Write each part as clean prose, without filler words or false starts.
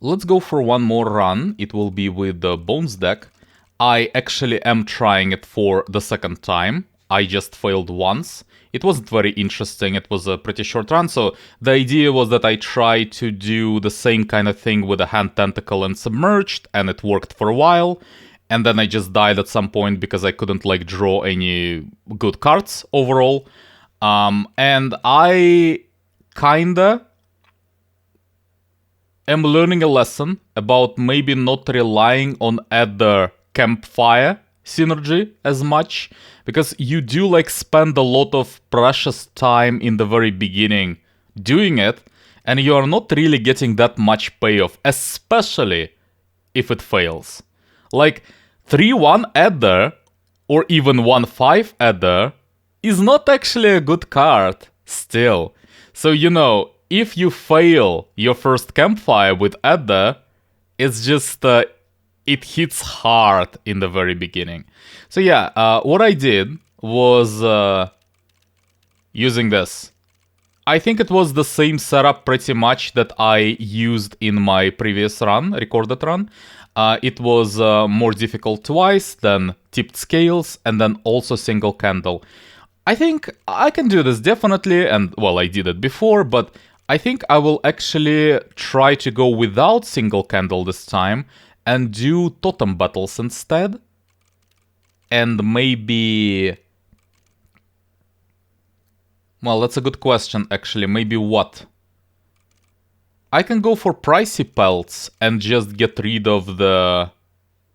let's go for one more run. It will be with the Bones deck. I actually am trying it for the second time. I just failed once. It wasn't very interesting. It was a pretty short run. So the idea was that I tried to do the same kind of thing with a Hand Tentacle and Submerged, and it worked for a while. And then I just died at some point because I couldn't like draw any good cards overall. And I kinda am learning a lesson about maybe not relying on the campfire synergy as much, because you do like spend a lot of precious time in the very beginning doing it, and you are not really getting that much payoff, especially if it fails. Like 3-1 Adder or even 1-5 Adder is not actually a good card still. So you know, if you fail your first campfire with Adder, it's just it hits hard in the very beginning. So yeah, what I did was using this. I think it was the same setup pretty much that I used in my previous run, recorded run. It was more difficult twice, then tipped scales, and then also single candle. I think I can do this definitely, and well, I did it before, but I think I will actually try to go without single candle this time and do totem battles instead. And maybe... Well, that's a good question, actually. Maybe what? I can go for pricey pelts and just get rid of the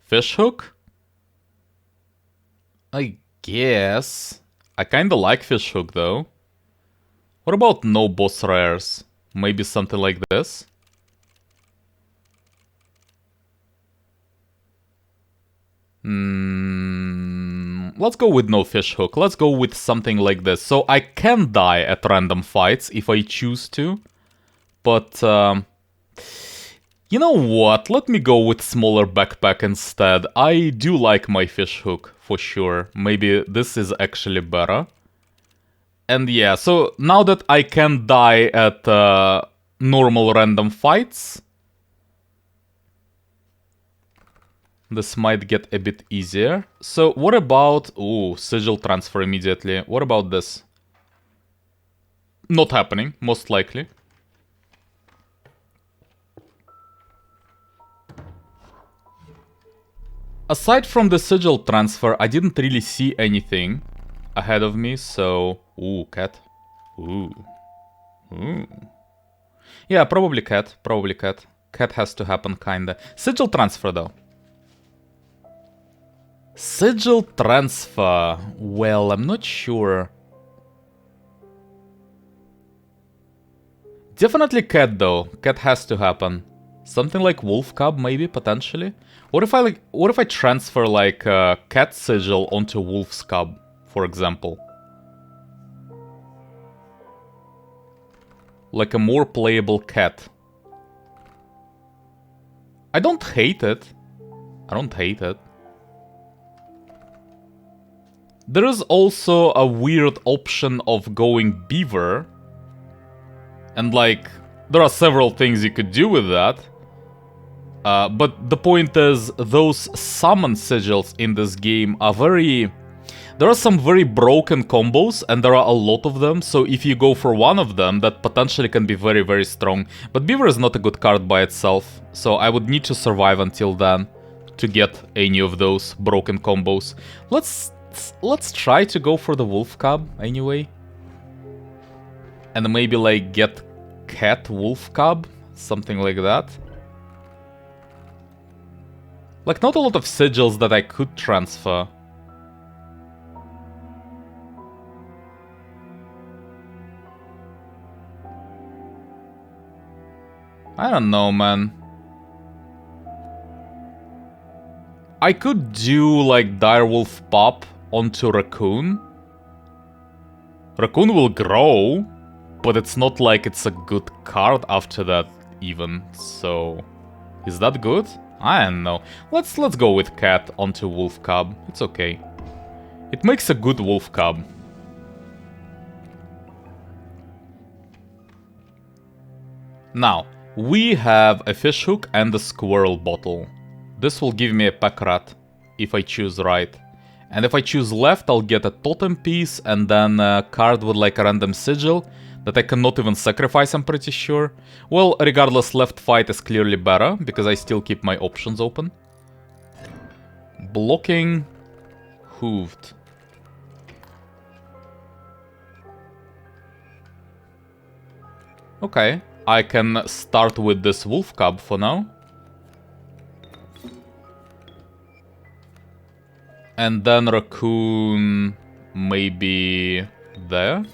fishhook? I guess. I kinda like fishhook, though. What about no boss rares? Maybe something like this? Let's go with no fishhook. Let's go with something like this. So I can die at random fights if I choose to. But, you know what? Let me go with smaller backpack instead. I do like my fishhook, for sure. Maybe this is actually better. And yeah, so now that I can die at normal random fights, this might get a bit easier. So what about... Ooh, sigil transfer immediately. What about this? Not happening, most likely. Aside from the sigil transfer, I didn't really see anything ahead of me, so... Ooh, cat. Ooh. Ooh. Yeah, probably cat. Probably cat. Cat has to happen, kinda. Sigil transfer, though. Sigil transfer. Well, I'm not sure. Definitely cat, though. Cat has to happen. Something like wolf cub, maybe, potentially. What if I transfer like cat sigil onto wolf's cub, for example? Like a more playable cat. I don't hate it. I don't hate it. There is also a weird option of going beaver. And like, there are several things you could do with that. But the point is, those summon sigils in this game are very... There are some very broken combos, and there are a lot of them, so if you go for one of them, that potentially can be very, very strong. But Beaver is not a good card by itself, so I would need to survive until then to get any of those broken combos. Let's try to go for the Wolf Cub, anyway. And maybe, like, get Cat Wolf Cub, something like that. Like, not a lot of sigils that I could transfer. I don't know, man. I could do, like, Direwolf Pop onto Raccoon. Raccoon will grow, but it's not like it's a good card after that, even. So, is that good? I don't know. Let's go with Cat onto Wolf Cub. It's okay. It makes a good Wolf Cub. Now, We have a fish hook and a squirrel bottle. This will give me a pack rat if I choose right. And if I choose left, I'll get a totem piece and then a card with like a random sigil that I cannot even sacrifice, I'm pretty sure. Well, regardless, left fight is clearly better because I still keep my options open. Blocking. Hooved. Okay, I can start with this wolf cub for now. And then raccoon maybe there.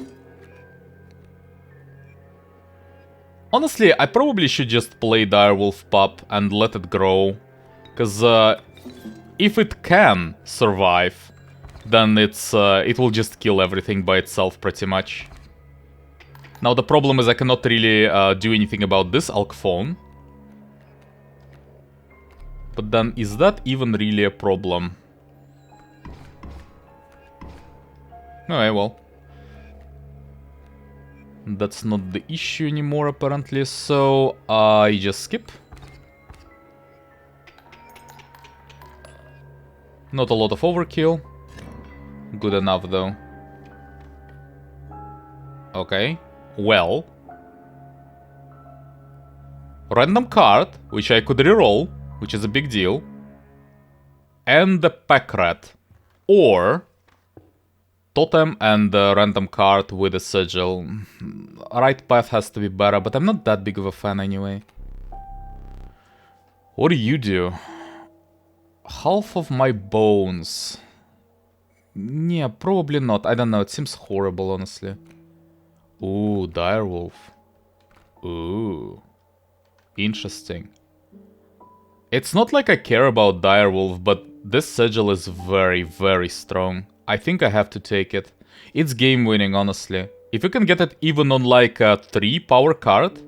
Honestly, I probably should just play direwolf pup and let it grow. Because if it can survive, then it will just kill everything by itself pretty much. Now the problem is I cannot really do anything about this Alk phone. But then is that even really a problem? Okay, well. That's not the issue anymore apparently, so I just skip. Not a lot of overkill. Good enough though. Okay. Well. Random card, which I could reroll, which is a big deal. And the pack rat. Or totem and a random card with a sigil. Right path has to be better, but I'm not that big of a fan anyway. What do you do? Half of my bones. Yeah, probably not. I don't know, it seems horrible, honestly. Ooh, direwolf. Ooh. Interesting. It's not like I care about direwolf, but this sigil is very, very strong. I think I have to take it. It's game winning, honestly. If you can get it even on like a 3 power card,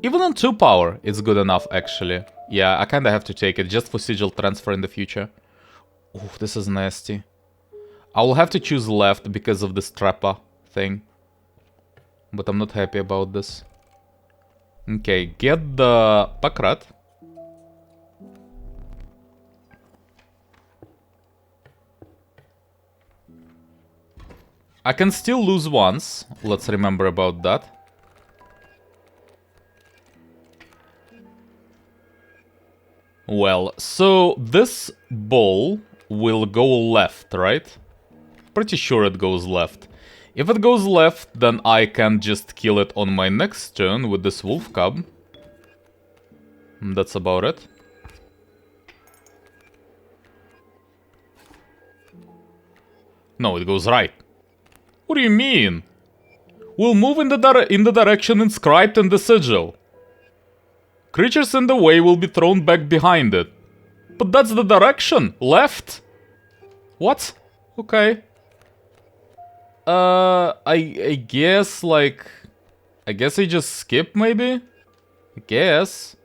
even on 2 power, it's good enough actually. Yeah, I kinda have to take it just for sigil transfer in the future. Ooh, this is nasty. I will have to choose left because of this trapper thing. But I'm not happy about this. Okay, get the pack rat. I can still lose once. Let's remember about that. Well, so this ball will go left, right? Pretty sure it goes left. If it goes left, then I can just kill it on my next turn with this wolf cub. That's about it. No, it goes right. What do you mean? We'll move in the direction inscribed in the sigil. Creatures in the way will be thrown back behind it. But that's the direction. Left? What? Okay. I guess, like... I guess I just skip, maybe? I guess.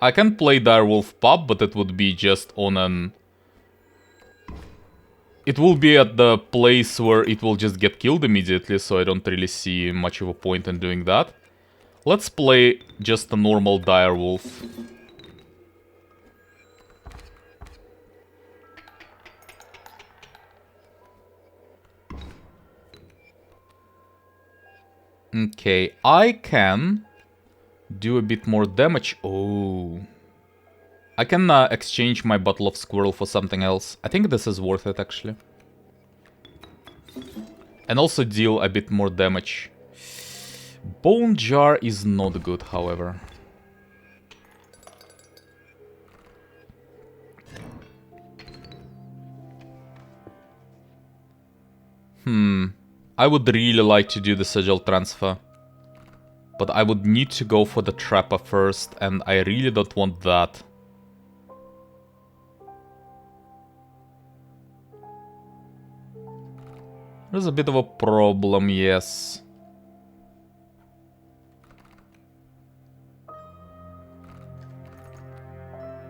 I can play direwolf pup, but it would be just on an... It will be at the place where it will just get killed immediately, so I don't really see much of a point in doing that. Let's play just a normal direwolf. Okay, I can do a bit more damage. Oh. I can exchange my bottle of squirrel for something else. I think this is worth it, actually. And also deal a bit more damage. Bone jar is not good, however. I would really like to do the sigil transfer. But I would need to go for the trapper first, and I really don't want that. There's a bit of a problem, yes.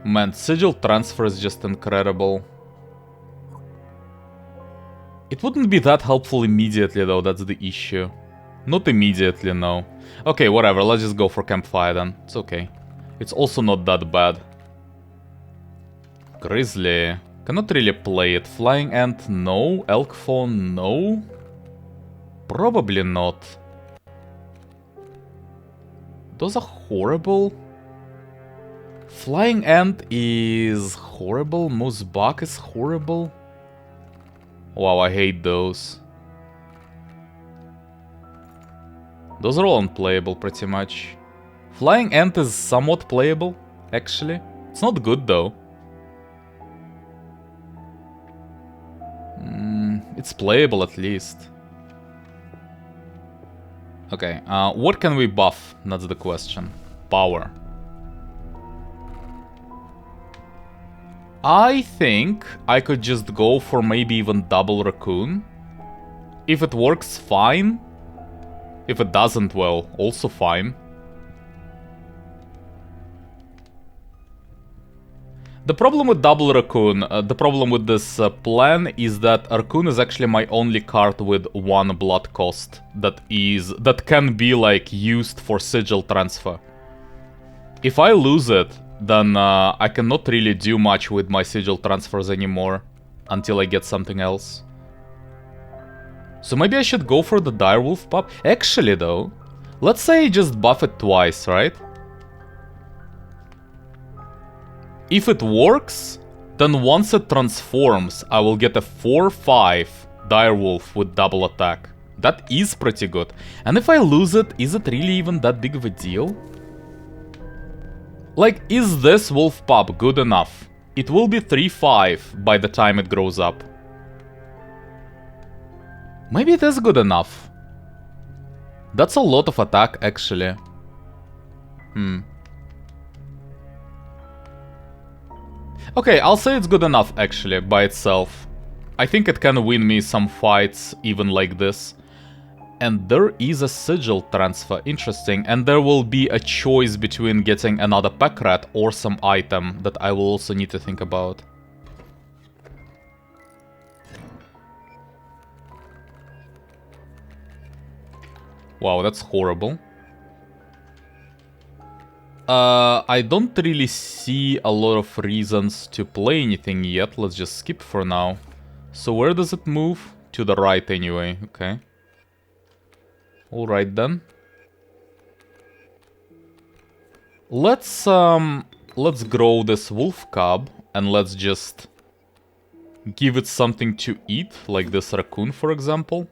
Man, sigil transfer is just incredible. It wouldn't be that helpful immediately though, that's the issue. Not immediately, no. Okay, whatever, let's just go for Campfire then. It's okay. It's also not that bad. Grizzly. Cannot really play it. Flying Ant, no. Elk Fawn, no. Probably not. Those are horrible. Flying Ant is horrible. Moose Buck is horrible. Wow, I hate those. Those are all unplayable, pretty much. Flying Ant is somewhat playable, actually. It's not good, though. It's playable, at least. Okay, what can we buff? That's the question. Power. I think I could just go for maybe even double Raccoon. If it works, fine. If it doesn't, well, also fine. The problem with double Raccoon, the problem with this plan is that Raccoon is actually my only card with 1 blood cost that can be like used for sigil transfer. If I lose it, then I cannot really do much with my sigil transfers anymore until I get something else. So maybe I should go for the Direwolf pup. Actually though, let's say I just buff it twice, right? If it works, then once it transforms, I will get a 4/5 Direwolf with double attack. That is pretty good. And if I lose it, is it really even that big of a deal? Like, is this wolf pup good enough? It will be 3/5 by the time it grows up. Maybe it is good enough. That's a lot of attack, actually. Okay, I'll say it's good enough, actually, by itself. I think it can win me some fights, even like this. And there is a sigil transfer, interesting. And there will be a choice between getting another pack rat or some item that I will also need to think about. Wow, that's horrible. I don't really see a lot of reasons to play anything yet. Let's just skip for now. So where does it move? To the right anyway, okay. Alright then. Let's grow this wolf cub and let's just give it something to eat, like this raccoon, for example.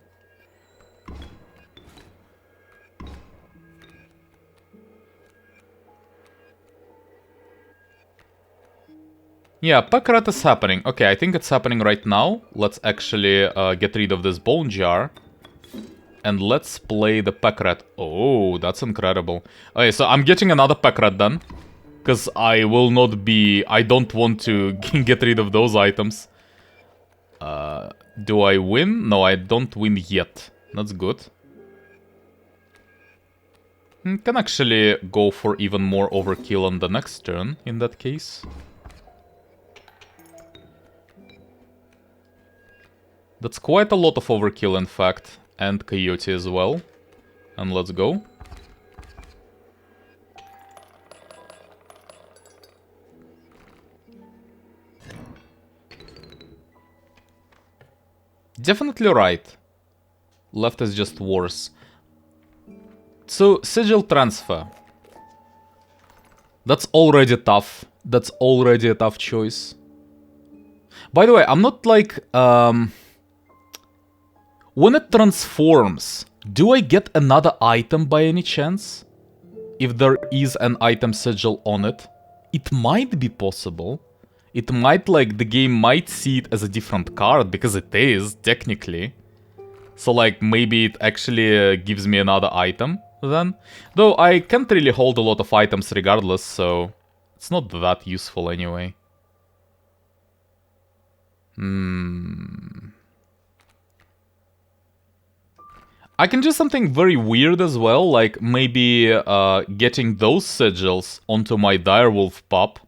Yeah, pack rat is happening. Okay, I think it's happening right now. Let's actually get rid of this bone jar. And let's play the pack rat. Oh, that's incredible. Okay, so I'm getting another pack rat then. Because I will not be... I don't want to get rid of those items. Do I win? No, I don't win yet. That's good. Can actually go for even more overkill on the next turn, in that case. That's quite a lot of overkill, in fact. And coyote as well. And let's go. Definitely right. Left is just worse. So, sigil transfer. That's already tough. That's already a tough choice. By the way, I'm not like... When it transforms, do I get another item by any chance? If there is an item sigil on it? It might be possible. It might, like, the game might see it as a different card, because it is, technically. So, like, maybe it actually gives me another item, then. Though I can't really hold a lot of items regardless, so... It's not that useful anyway. I can do something very weird as well, like maybe getting those sigils onto my direwolf pup.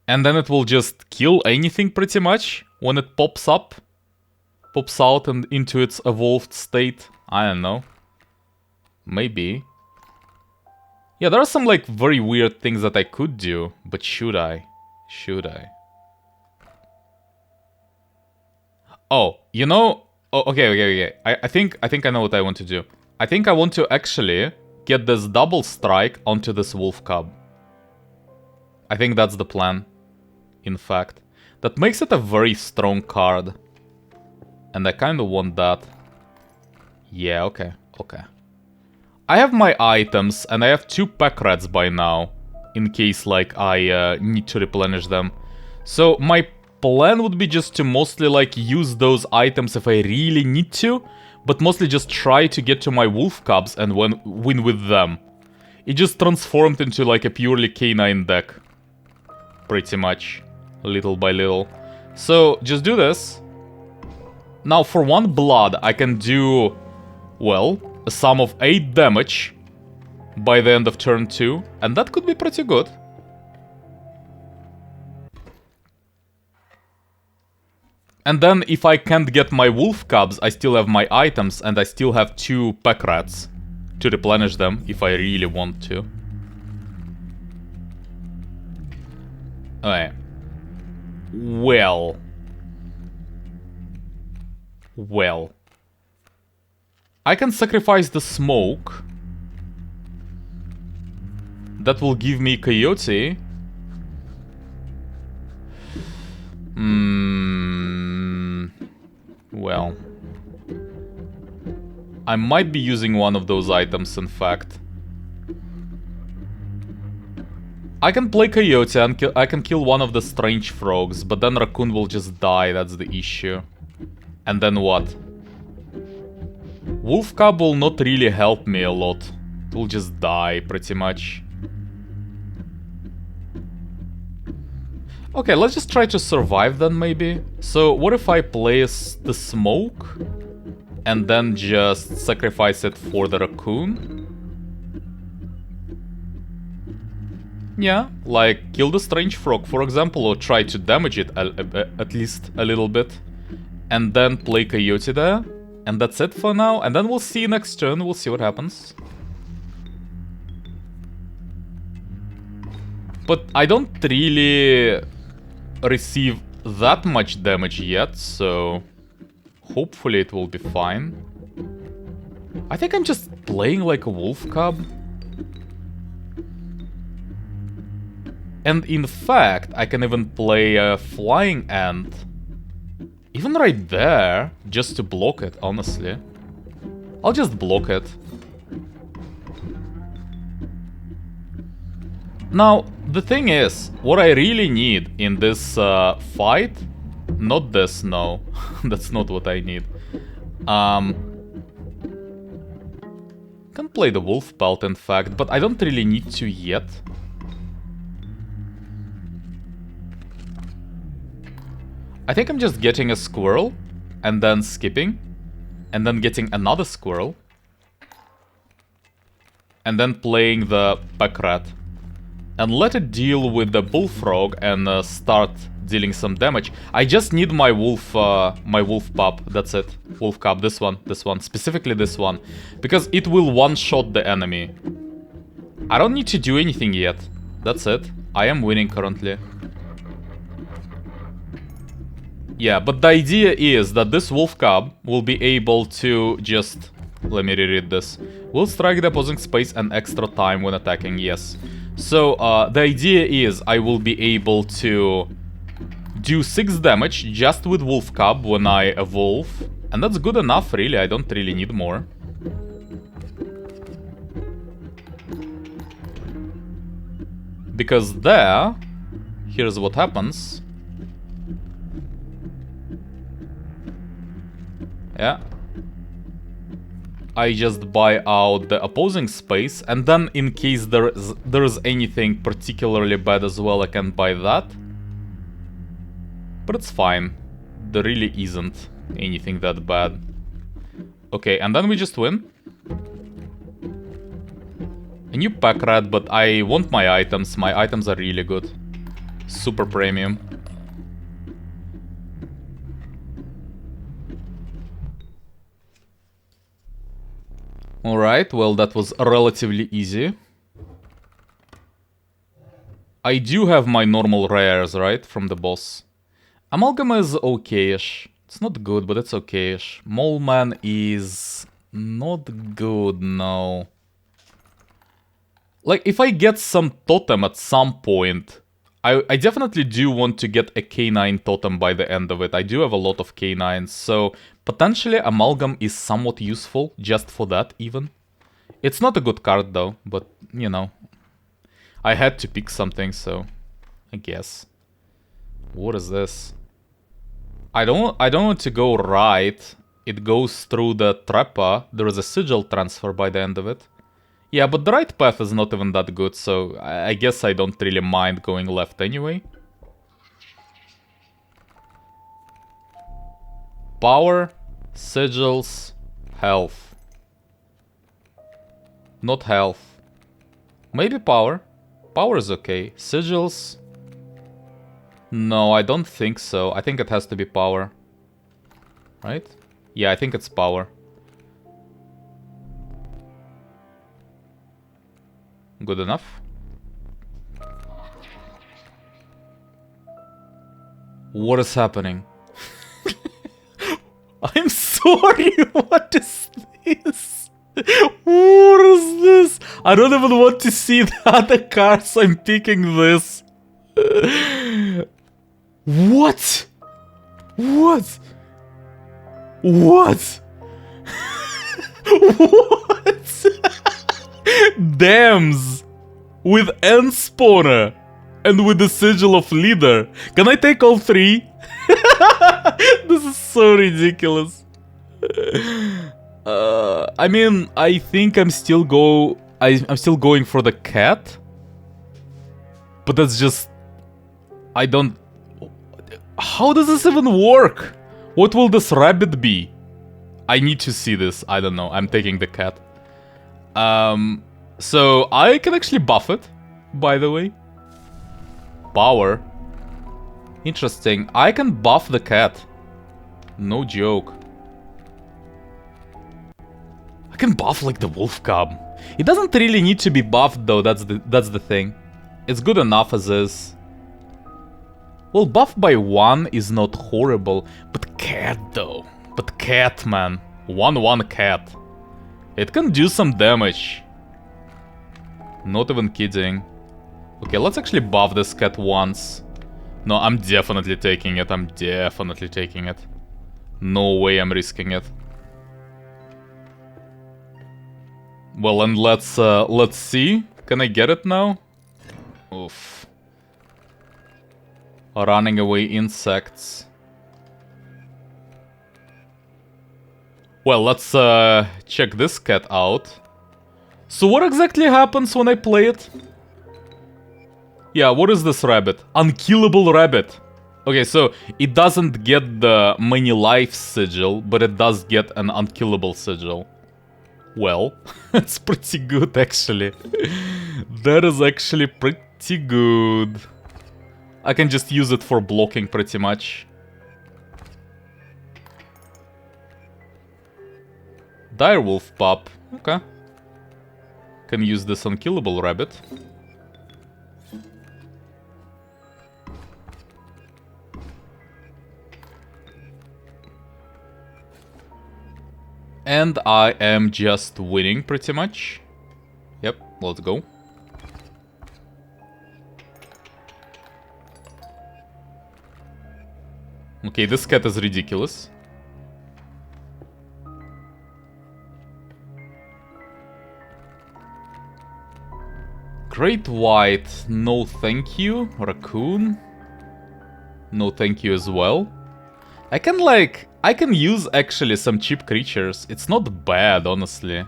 And then it will just kill anything pretty much when it pops up. Pops out and into its evolved state. I don't know. Maybe. Yeah, there are some like very weird things that I could do, but should I? Should I? Oh, you know... Oh, okay. I think I know what I want to do. I think I want to actually get this double strike onto this wolf cub. I think that's the plan, in fact. That makes it a very strong card. And I kind of want that. Yeah, okay. I have my items, and I have 2 pack rats by now. In case, like, I need to replenish them. So, my plan would be just to mostly, like, use those items if I really need to. But mostly just try to get to my wolf cubs and win with them. It just transformed into, like, a purely canine deck. Pretty much. Little by little. So, just do this. Now, for 1 blood, I can do... well, a sum of 8 damage by the end of turn 2, and that could be pretty good. And then if I can't get my wolf cubs, I still have my items, and I still have 2 pack rats to replenish them if I really want to. Okay. Well. I can sacrifice the smoke. That will give me Coyote. Well. I might be using one of those items, in fact. I can play Coyote and I can kill one of the strange frogs, but then Raccoon will just die, that's the issue. And then what? Wolf Cub will not really help me a lot. It will just die, pretty much. Okay, let's just try to survive then, maybe. So, what if I place the smoke? And then just sacrifice it for the raccoon? Yeah, like, kill the strange frog, for example, or try to damage it at least a little bit. And then play Coyote there. And that's it for now. And then we'll see next turn, we'll see what happens. But I don't really receive that much damage yet, so hopefully it will be fine. I think I'm just playing like a wolf cub. And in fact, I can even play a flying ant. Even right there, just to block it, honestly. I'll just block it. Now, the thing is, what I really need in this fight... Not this, no. That's not what I need. Can play the wolf pelt, in fact, but I don't really need to yet. I think I'm just getting a squirrel, and then skipping, and then getting another squirrel, and then playing the pack rat. And let it deal with the bullfrog and start dealing some damage. I just need my wolf pup, that's it. Wolf cub, this one, specifically this one. Because it will one-shot the enemy. I don't need to do anything yet. That's it. I am winning currently. Yeah, but the idea is that this wolf cub will be able to just... Let me reread this. Will strike the opposing space an extra time when attacking, yes. So, the idea is I will be able to do 6 damage just with wolf cub when I evolve. And that's good enough, really. I don't really need more. Because there... Here's what happens. Yeah. I just buy out the opposing space, and then in case there's anything particularly bad as well, I can buy that. But it's fine. There really isn't anything that bad. Okay, and then we just win. A new pack rat, but I want my items. My items are really good. Super premium. Alright, well, that was relatively easy. I do have my normal rares, right, from the boss. Amalgam is okay-ish. It's not good, but it's okay-ish. Mole Man is not good, no. Like, if I get some totem at some point, I definitely do want to get a K9 totem by the end of it. I do have a lot of K9s, so potentially Amalgam is somewhat useful just for that, even. It's not a good card, though, but, you know. I had to pick something, so I guess. What is this? I don't want to go right. It goes through the Trappa. There is a sigil transfer by the end of it. Yeah, but the right path is not even that good, so I guess I don't really mind going left anyway. Power, sigils, health. Not health. Maybe power. Power is okay. Sigils. No, I don't think so. I think it has to be power. Right? Yeah, I think it's power. Good enough. What is happening? I'm sorry, what is this? What is this? I don't even want to see the other cards. I'm picking this. What? What? What? What? Dams with end spawner and with the sigil of leader. Can I take all three? This is so ridiculous. I mean, I think I'm still going for the cat. But that's just... I don't... How does this even work? What will this rabbit be? I need to see this. I don't know. I'm taking the cat. So I can actually buff it, by the way. Power. Interesting. I can buff the cat. No joke. I can buff like the wolf cub. It doesn't really need to be buffed though, that's the thing. It's good enough as is. Well, buff by 1 is not horrible, but cat though. But cat, man. 1/1 cat. It can do some damage. Not even kidding. Okay, let's actually buff this cat once. No, I'm definitely taking it. I'm definitely taking it. No way I'm risking it. Well, and let's see. Can I get it now? Oof. Running away insects. Well, let's check this cat out. So what exactly happens when I play it? Yeah, what is this rabbit? Unkillable rabbit. Okay, so it doesn't get the many life sigil, but it does get an unkillable sigil. Well, it's pretty good actually. That is actually pretty good. I can just use it for blocking pretty much. Direwolf pup. Okay. Can use this unkillable rabbit. And I am just winning pretty much. Yep, let's go. Okay, this cat is ridiculous. Great white, no thank you. Raccoon, no thank you as well. I can use actually some cheap creatures. It's not bad, honestly.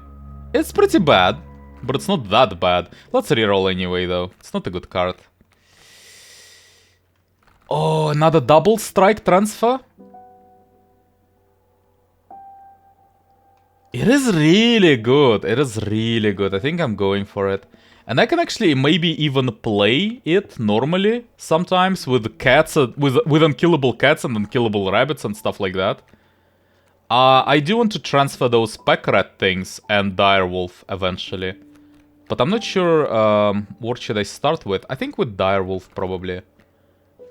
It's pretty bad, but it's not that bad. Let's reroll anyway, though. It's not a good card. Oh, another double strike transfer? It is really good. It is really good. I think I'm going for it. And I can actually maybe even play it normally sometimes with cats, with unkillable cats and unkillable rabbits and stuff like that. I do want to transfer those pack rat things and direwolf eventually. But I'm not sure what should I start with. I think with direwolf probably.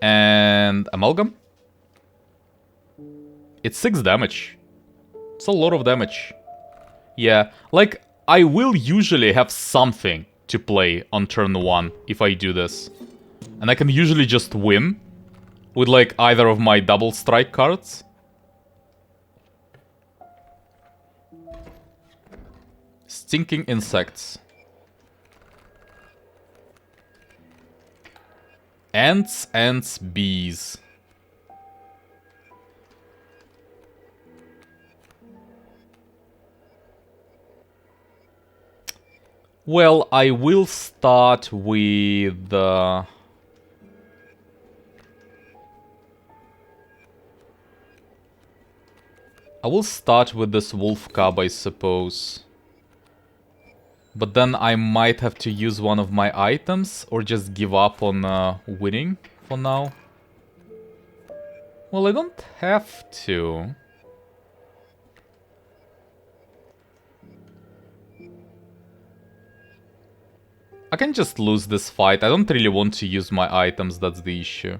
And amalgam? It's 6 damage. It's a lot of damage. Yeah, like, I will usually have something to play on turn 1 if I do this. And I can usually just win with, like, either of my double strike cards. Stinking insects. Ants, ants, bees. Well, I will start with... I will start with this wolf cub, I suppose. But then I might have to use one of my items, or just give up on winning for now. Well, I don't have to. I can just lose this fight. I don't really want to use my items, that's the issue.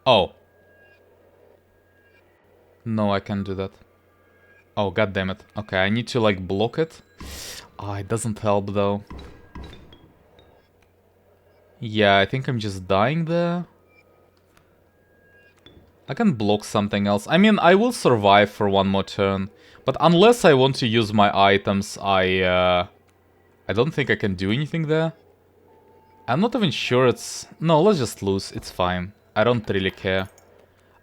Oh. No, I can't do that. Oh, god damn it. Okay, I need to, like, block it. Ah, it doesn't help, though. Yeah, I think I'm just dying there. I can block something else. I mean, I will survive for one more turn. But unless I want to use my items, I don't think I can do anything there. I'm not even sure it's... No, let's just lose. It's fine. I don't really care.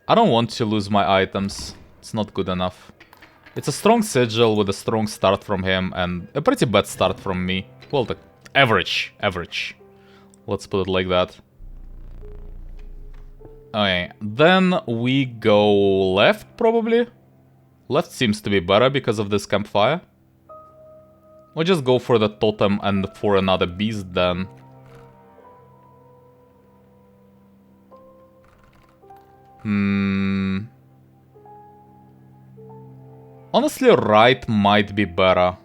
I don't want to lose my items. It's not good enough. It's a strong sigil with a strong start from him and a pretty bad start from me. Well, the average. Average. Let's put it like that. Okay, then we go left, probably. Left seems to be better because of this campfire. We'll just go for the totem and for another beast then. Honestly, right might be better.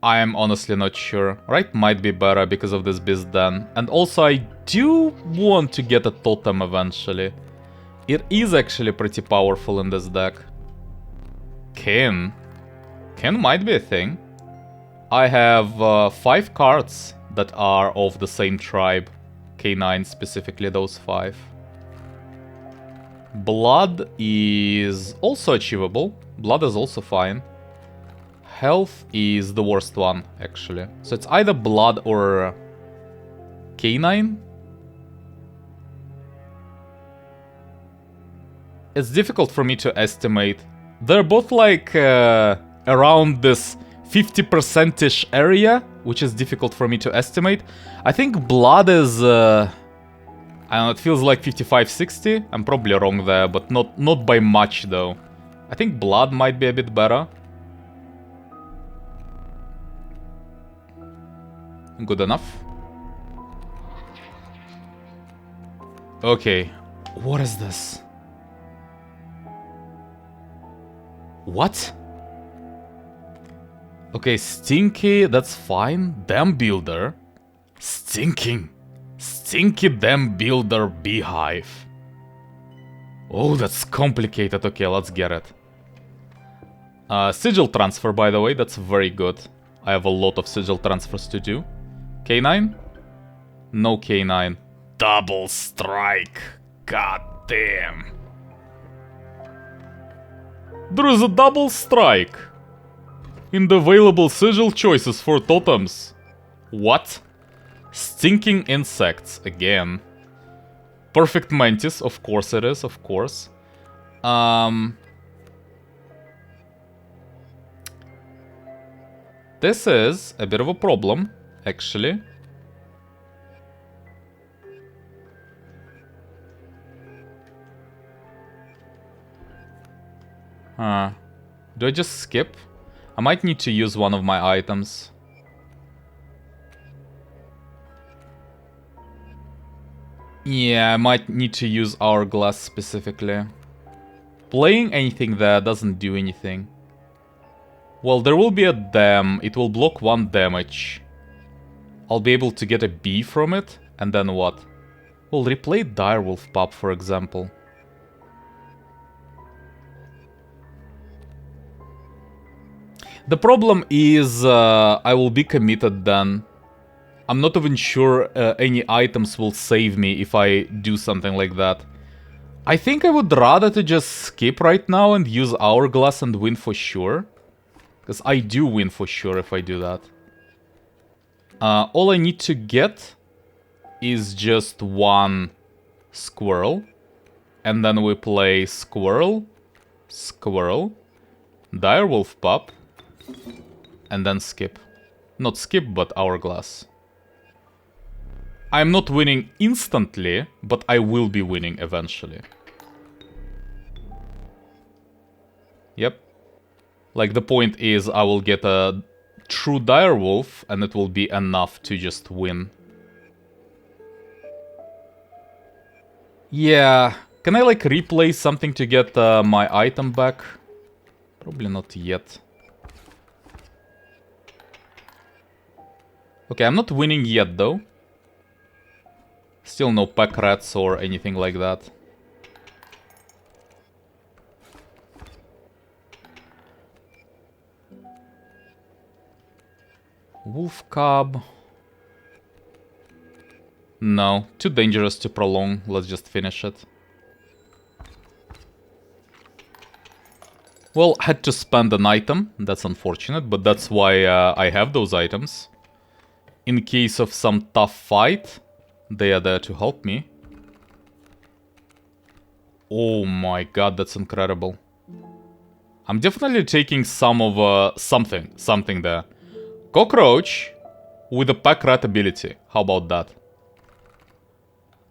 I am honestly not sure. Right might be better because of this beast then. And also I do want to get a totem eventually. It is actually pretty powerful in this deck. Kin. Kin might be a thing. I have 5 cards that are of the same tribe. K9 specifically, those 5. Blood is also achievable. Blood is also fine. Health is the worst one, actually. So it's either blood or K9. It's difficult for me to estimate. They're both like around this 50%-ish area, which is difficult for me to estimate. I think blood is... I don't know, it feels like 55-60. I'm probably wrong there, but not by much though. I think blood might be a bit better. Good enough. Okay, what is this? What? Okay, Stinky, that's fine. Dam Builder. Stinky Dam Builder Beehive. Oh, that's complicated. Okay, let's get it. Sigil transfer, by the way, that's very good. I have a lot of sigil transfers to do. K9? No K9. Double strike. God damn. There is a double strike in the available sigil choices for totems. What? Stinking insects again. Perfect Mantis, of course it is, of course. This is a bit of a problem, actually. Do I just skip? I might need to use one of my items. Yeah, I might need to use Hourglass specifically. Playing anything there doesn't do anything. Well, there will be a dam. It will block 1 damage. I'll be able to get a B from it. And then what? We'll replay Direwolf Pup, for example. The problem is I will be committed then. I'm not even sure any items will save me if I do something like that. I think I would rather to just skip right now and use Hourglass and win for sure. Because I do win for sure if I do that. All I need to get is just 1 squirrel. And then we play squirrel, squirrel, Direwolf Pup, and then skip. Not skip, but Hourglass. I'm not winning instantly, but I will be winning eventually. Yep. Like, the point is I will get a true Direwolf, and it will be enough to just win. Yeah. Can I, like, replay something to get my item back? Probably not yet. Okay, I'm not winning yet, though. Still no pack rats or anything like that. Wolf Cub. No, too dangerous to prolong. Let's just finish it. Well, had to spend an item. That's unfortunate, but that's why I have those items. In case of some tough fight, they are there to help me. Oh my god, that's incredible. I'm definitely taking some of something there. Cockroach with a pack rat ability. How about that?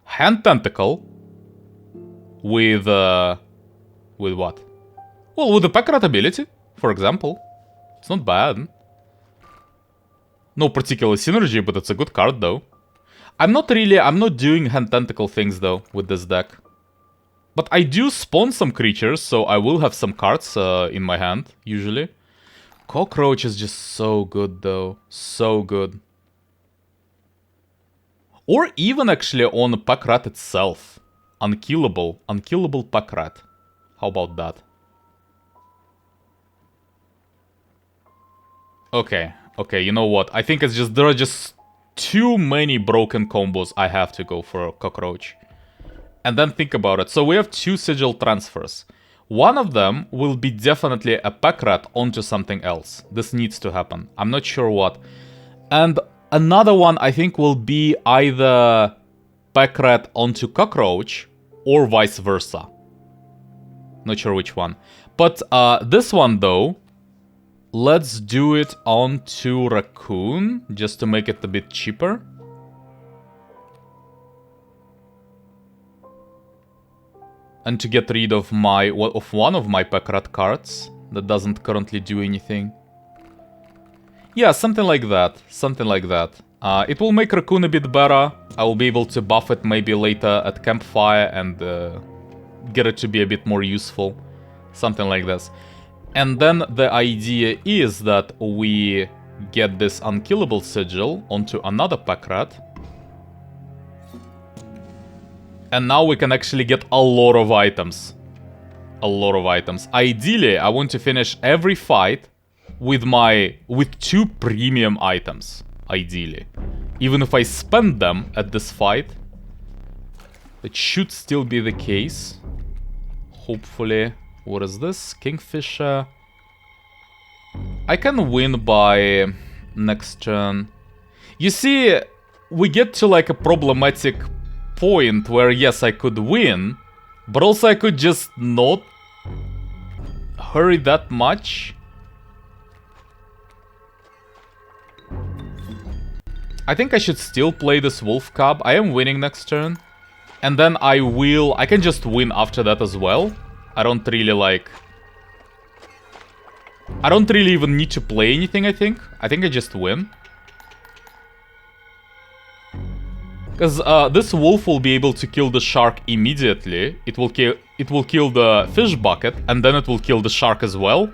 Hand tentacle with what? Well, with the pack rat ability, for example. It's not bad. No particular synergy, but it's a good card though. I'm not doing hand tentacle things though with this deck. But I do spawn some creatures, so I will have some cards in my hand, usually. Cockroach is just so good though. So good. Or even actually on pack rat itself. Unkillable pack rat. How about that? Okay, you know what? I think it's just there are just too many broken combos I have to go for a cockroach. And then think about it. So we have 2 sigil transfers. One of them will be definitely a pack rat onto something else. This needs to happen. I'm not sure what. And another one I think will be either pack rat onto cockroach or vice versa. Not sure which one. But this one though, let's do it onto raccoon just to make it a bit cheaper. And to get rid of one of my pack rat cards that doesn't currently do anything. Yeah, something like that. Something like that. It will make raccoon a bit better. I will be able to buff it maybe later at campfire and get it to be a bit more useful. Something like this. And then the idea is that we get this unkillable sigil onto another pack rat. And now we can actually get a lot of items. A lot of items. Ideally, I want to finish every fight with 2 premium items. Ideally. Even if I spend them at this fight, it should still be the case. Hopefully. What is this? Kingfisher. I can win by next turn. You see, we get to like a problematic point where yes, I could win, but also I could just not hurry that much. I think I should still play this Wolf Cub. I am winning next turn. And then I can just win after that as well. I don't really even need to play anything, I think. I think I just win. Because this wolf will be able to kill the shark immediately. It will kill the fish bucket, and then it will kill the shark as well.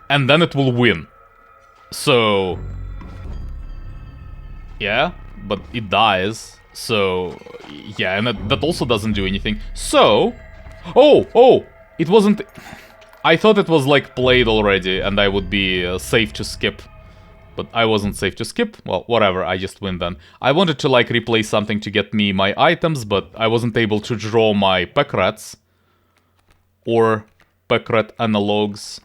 And then it will win. So... yeah, but it dies. So... yeah, and that also doesn't do anything. So... oh! It wasn't... I thought it was like played already, and I would be safe to skip. But I wasn't safe to skip. Well, whatever, I just win then. I wanted to like replay something to get me my items, but I wasn't able to draw my pack rats. Or pack rat analogs.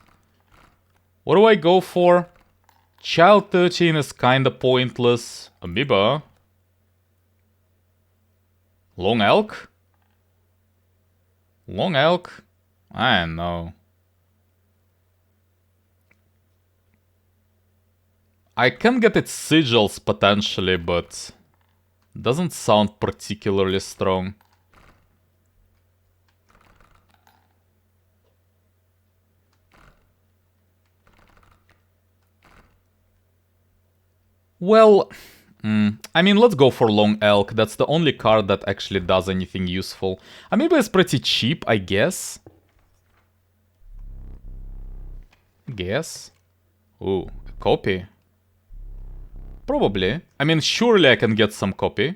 What do I go for? Child 13 is kinda pointless. Amoeba. Long elk? Long elk? I don't know. I can get its sigils potentially, but doesn't sound particularly strong. Well, I mean, let's go for Long Elk. That's the only card that actually does anything useful. Amoeba is pretty cheap, I guess. Ooh, a copy. Probably. I mean, surely I can get some copy.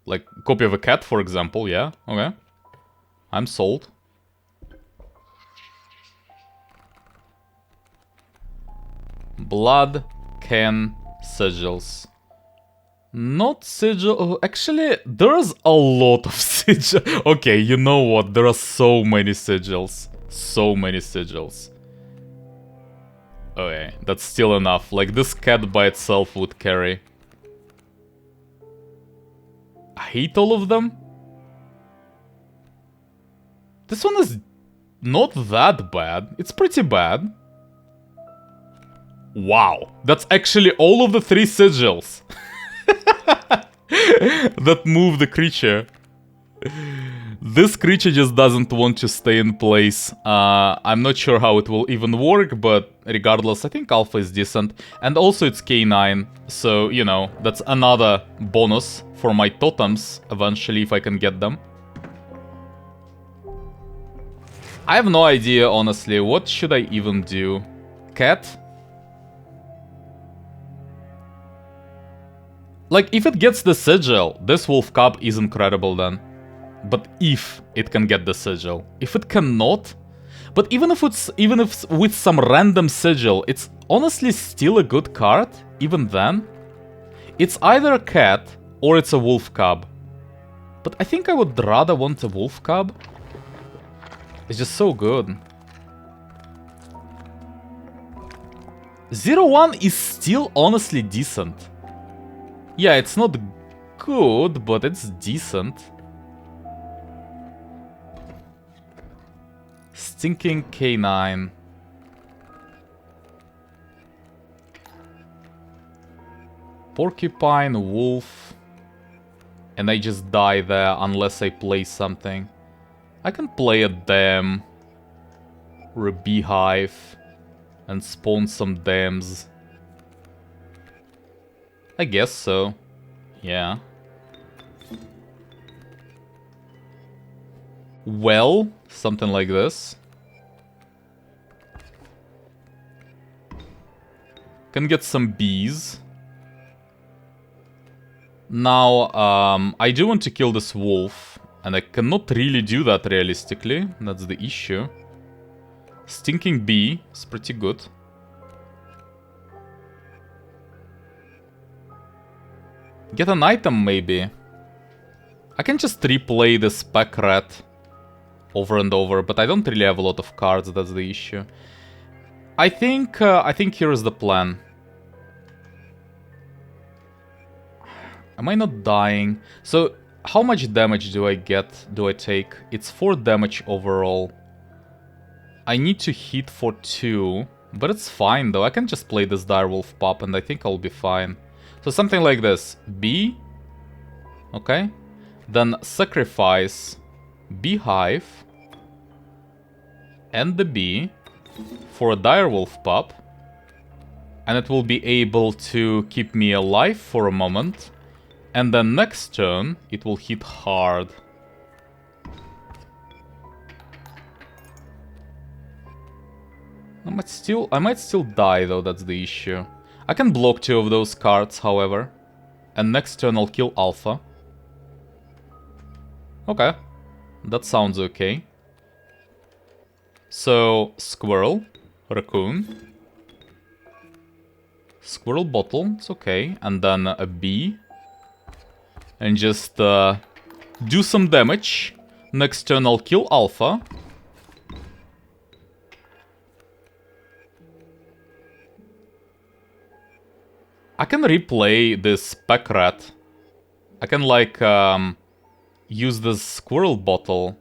Like, copy of a cat, for example, yeah. Okay. I'm sold. Blood, can, sigils. Not sigil... oh, actually, there's a lot of sigils. Okay, you know what? There are so many sigils. So many sigils. Okay, that's still enough. Like, this cat by itself would carry. I hate all of them. This one is not that bad. It's pretty bad. Wow, that's actually all of the 3 sigils that move the creature. This creature just doesn't want to stay in place. I'm not sure how it will even work, but regardless, I think Alpha is decent. And also it's K9, so, you know, that's another bonus for my totems, eventually, if I can get them. I have no idea, honestly. What should I even do? Cat? Like, if it gets the sigil, this wolf cub is incredible then. But if it can get the sigil. If it cannot... but even if with some random sigil, it's honestly still a good card, even then. It's either a cat, or it's a wolf cub. But I think I would rather want a wolf cub. It's just so good. 0-1 is still honestly decent. Yeah, it's not good, but it's decent. Stinking K9. Porcupine, wolf. And I just die there unless I play something. I can play a dam. Or a beehive. And spawn some dams. I guess so. Yeah. Well, something like this. Can get some bees. Now, I do want to kill this wolf. And I cannot really do that realistically. That's the issue. Stinking bee is pretty good. Get an item, maybe. I can just replay this pack rat over and over, but I don't really have a lot of cards, that's the issue. I think here's the plan. Am I not dying? So, how much damage do I take? It's 4 damage overall. I need to hit for 2, but it's fine though. I can just play this direwolf pup and I think I'll be fine. So something like this. Bee. Okay. Then sacrifice beehive and the bee for a direwolf pup. And it will be able to keep me alive for a moment. And then next turn, it will hit hard. I might still die though, that's the issue. I can block 2 of those cards, however. And next turn I'll kill Alpha. Okay. That sounds okay. So, Squirrel, Raccoon. Squirrel Bottle, it's okay. And then a bee. And just do some damage. Next turn I'll kill Alpha. I can replay this Pack Rat. I can like use this Squirrel Bottle.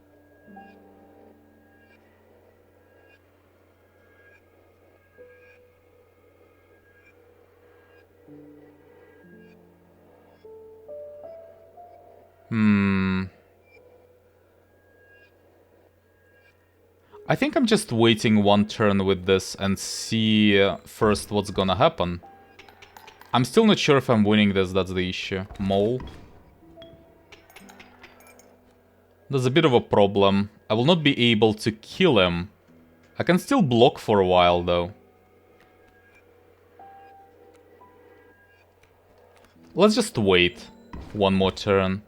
I think I'm just waiting 1 turn with this and see first what's gonna happen. I'm still not sure if I'm winning this, that's the issue. Mole. There's a bit of a problem. I will not be able to kill him. I can still block for a while though. Let's just wait 1 more turn.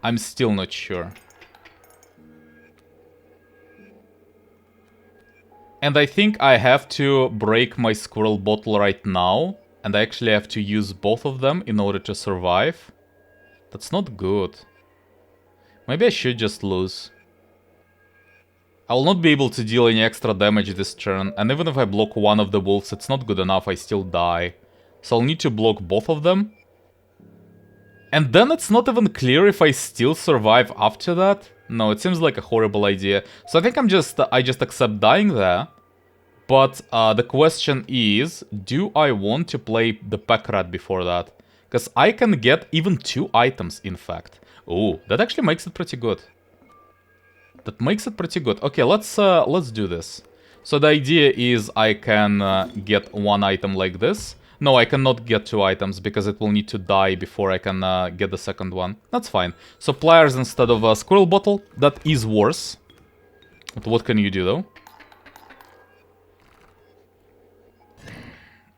I'm still not sure. And I think I have to break my Squirrel Bottle right now. And I actually have to use both of them in order to survive. That's not good. Maybe I should just lose. I will not be able to deal any extra damage this turn. And even if I block 1 of the wolves, it's not good enough, I still die. So I'll need to block both of them. And then it's not even clear if I still survive after that. No, it seems like a horrible idea. So I think I just accept dying there. But the question is, do I want to play the Pack Rat before that? Because I can get even 2 items, in fact. Oh, that actually makes it pretty good. That makes it pretty good. Okay, let's do this. So the idea is I can get 1 item like this. No, I cannot get 2 items because it will need to die before I can get the second one. That's fine. So pliers instead of a Squirrel Bottle. That is worse. But what can you do though?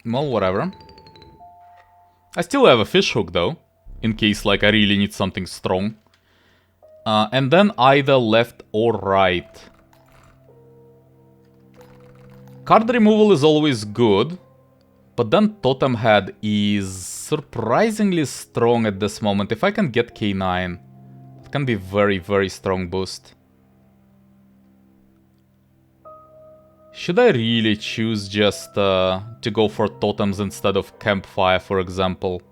Well, whatever. I still have a fish hook though. In case like I really need something strong. And then either left or right. Card removal is always good. But then Totem Head is surprisingly strong at this moment. If I can get K9, it can be very, very strong boost. Should I really choose just to go for totems instead of Campfire, for example?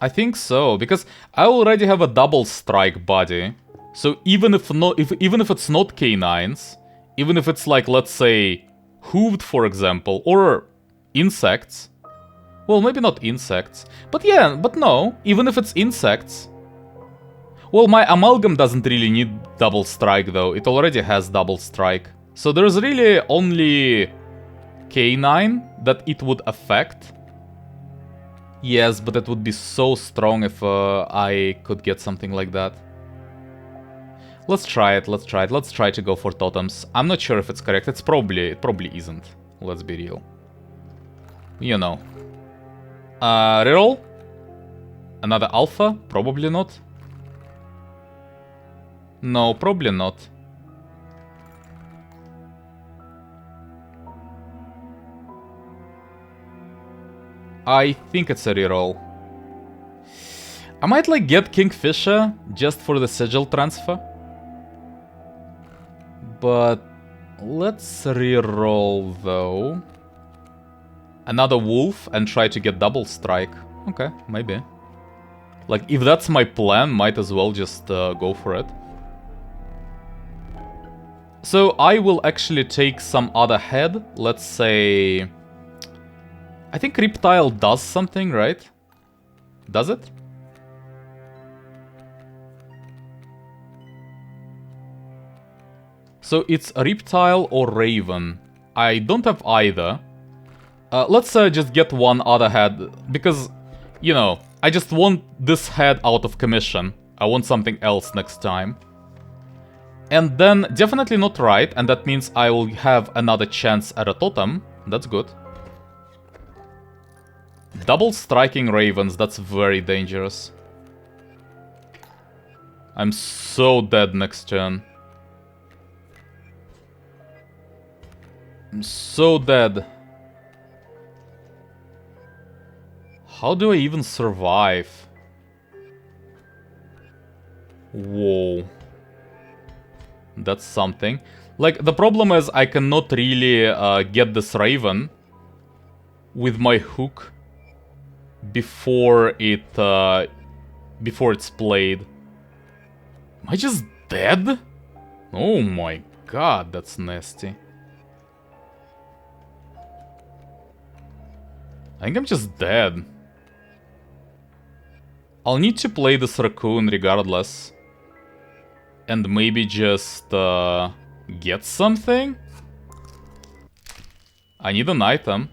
I think so, because I already have a double strike body. So even if it's not K9s, even if it's like, let's say, hooved, for example, or insects. Well, maybe not insects. But yeah, but no, even if it's insects. Well, my Amalgam doesn't really need double strike though, it already has double strike. So there's really only K9 that it would affect. Yes, but it would be so strong if I could get something like that. Let's try it, let's try to go for totems. I'm not sure if it's correct, it probably isn't. Let's be real. You know. Reroll? Another alpha? Probably not. No, probably not. I think it's a reroll. I might like get Kingfisher just for the sigil transfer. But let's reroll though. Another wolf and try to get double strike. Okay, maybe. Like if that's my plan, might as well just go for it. So I will actually take some other head. Let's say... I think Reptile does something, right? Does it? So it's Reptile or Raven. I don't have either. Let's just get one other head, because, you know, I just want this head out of commission. I want something else next time. And then definitely not right, and that means I will have another chance at a totem. That's good. Double striking ravens, that's very dangerous. I'm so dead next turn. I'm so dead. How do I even survive? Whoa. That's something. Like, the problem is I cannot really get this raven with my hook before it's played. Am I just dead? Oh my god, that's nasty. I think I'm just dead. I'll need to play this raccoon regardless. And maybe just get something? I need an item.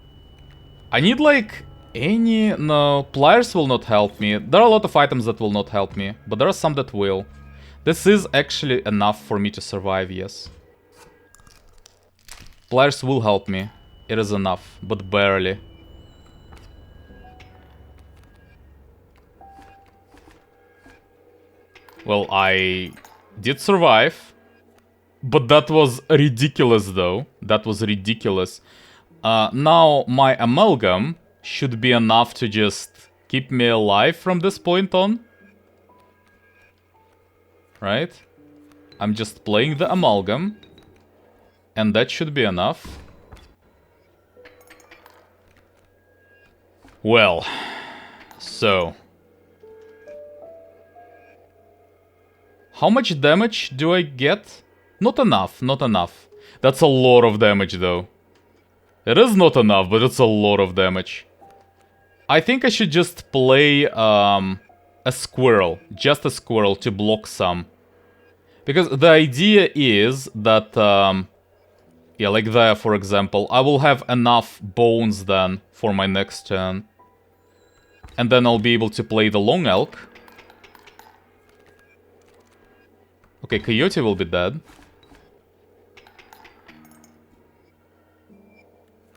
I need like any... No, pliers will not help me. There are a lot of items that will not help me, but there are some that will. This is actually enough for me to survive, yes. Pliers will help me. It is enough, but barely. Well, I did survive. But that was ridiculous, though. That was ridiculous. Now, my amalgam should be enough to just keep me alive from this point on. Right? I'm just playing the amalgam. And that should be enough. Well, so... how much damage do I get? Not enough, not enough. That's a lot of damage, though. It is not enough, but it's a lot of damage. I think I should just play a squirrel. Just a squirrel to block some. Because the idea is that... yeah, like there, for example. I will have enough bones then for my next turn. And then I'll be able to play the long elk. Okay, Coyote will be dead.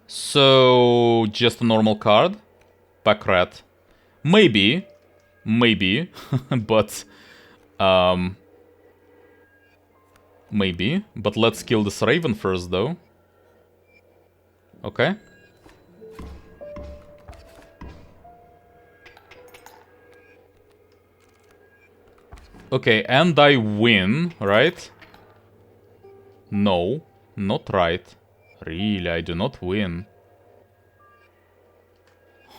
So, just a normal card. Pack rat. Maybe. Maybe. But, maybe. But let's kill this raven first, though. Okay. Okay, and I win, right? No, not right. Really, I do not win.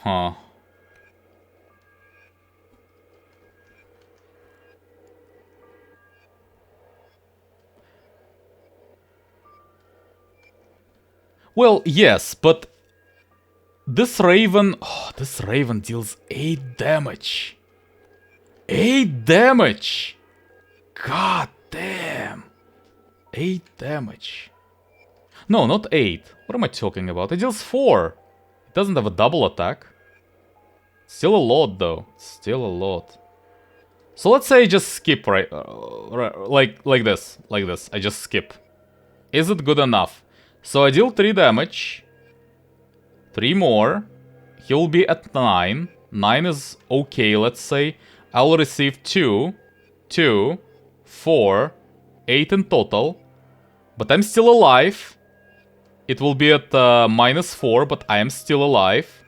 Huh. Well, yes, but... this raven... oh, this raven deals 8 damage. 8 damage! God damn! 8 damage. No, not 8. What am I talking about? It deals 4. It doesn't have a double attack. Still a lot, though. Still a lot. So let's say I just skip right... like this. Like this. I just skip. Is it good enough? So I deal 3 damage. 3 more. He'll be at 9. 9 is okay, let's say. I'll receive 2, 2, 4, 8 in total. But I'm still alive. It will be at -4, but I am still alive.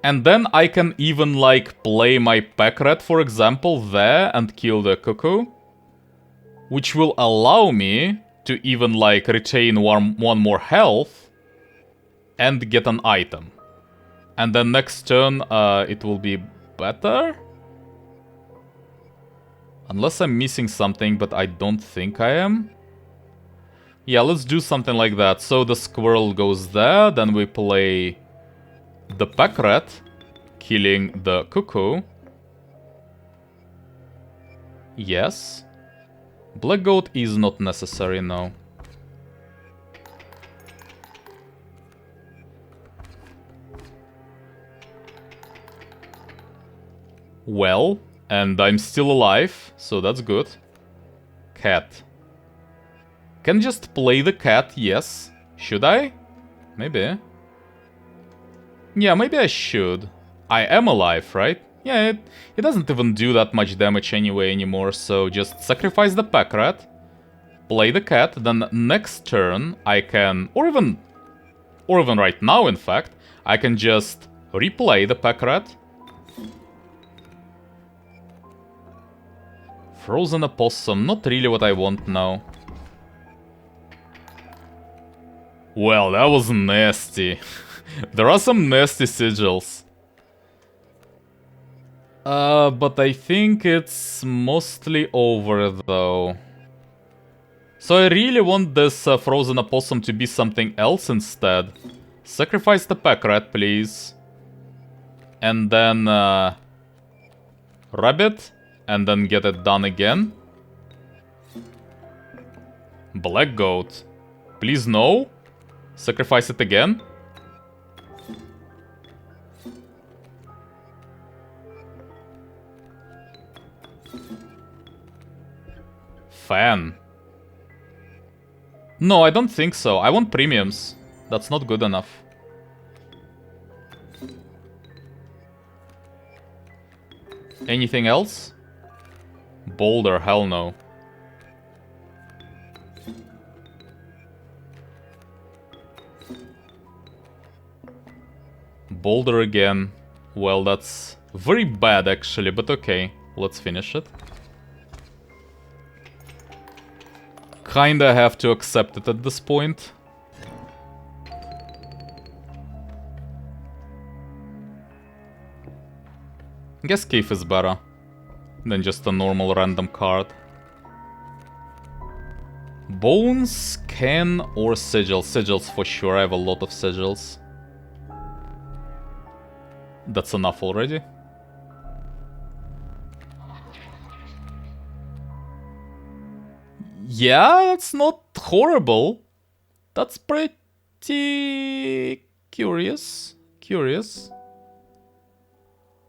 And then I can even, like, play my pack rat, for example, there and kill the cuckoo. Which will allow me to even, like, retain one more health. And get an item. And then next turn, it will be better? Unless I'm missing something, but I don't think I am. Yeah, let's do something like that. So the squirrel goes there, then we play the pack rat, killing the cuckoo. Yes. Black goat is not necessary, no. well, and I'm still alive, so that's good. Cat. Can just play the cat, yes. Should I? Maybe. Yeah, maybe I should. I am alive, right? Yeah, it doesn't even do that much damage anyway anymore, so just sacrifice the pack rat, play the cat, then next turn I can, or even right now in fact, I can just replay the pack rat. Frozen opossum, not really what I want now. Well, that was nasty. There are some nasty sigils. But I think it's mostly over, though. So I really want this frozen opossum to be something else instead. Sacrifice the pack rat, please. And then rabbit. And then get it done again. Black goat. Please no. Sacrifice it again. Fan. No, I don't think so. I want premiums. That's not good enough. Anything else? Boulder, hell no. Boulder again. Well, that's very bad actually, but okay. Let's finish it. Kinda have to accept it at this point. Guess Cave is better than just a normal random card. Bones, can, or sigils. Sigils for sure, I have a lot of sigils. That's enough already. Yeah, that's not horrible. That's pretty curious.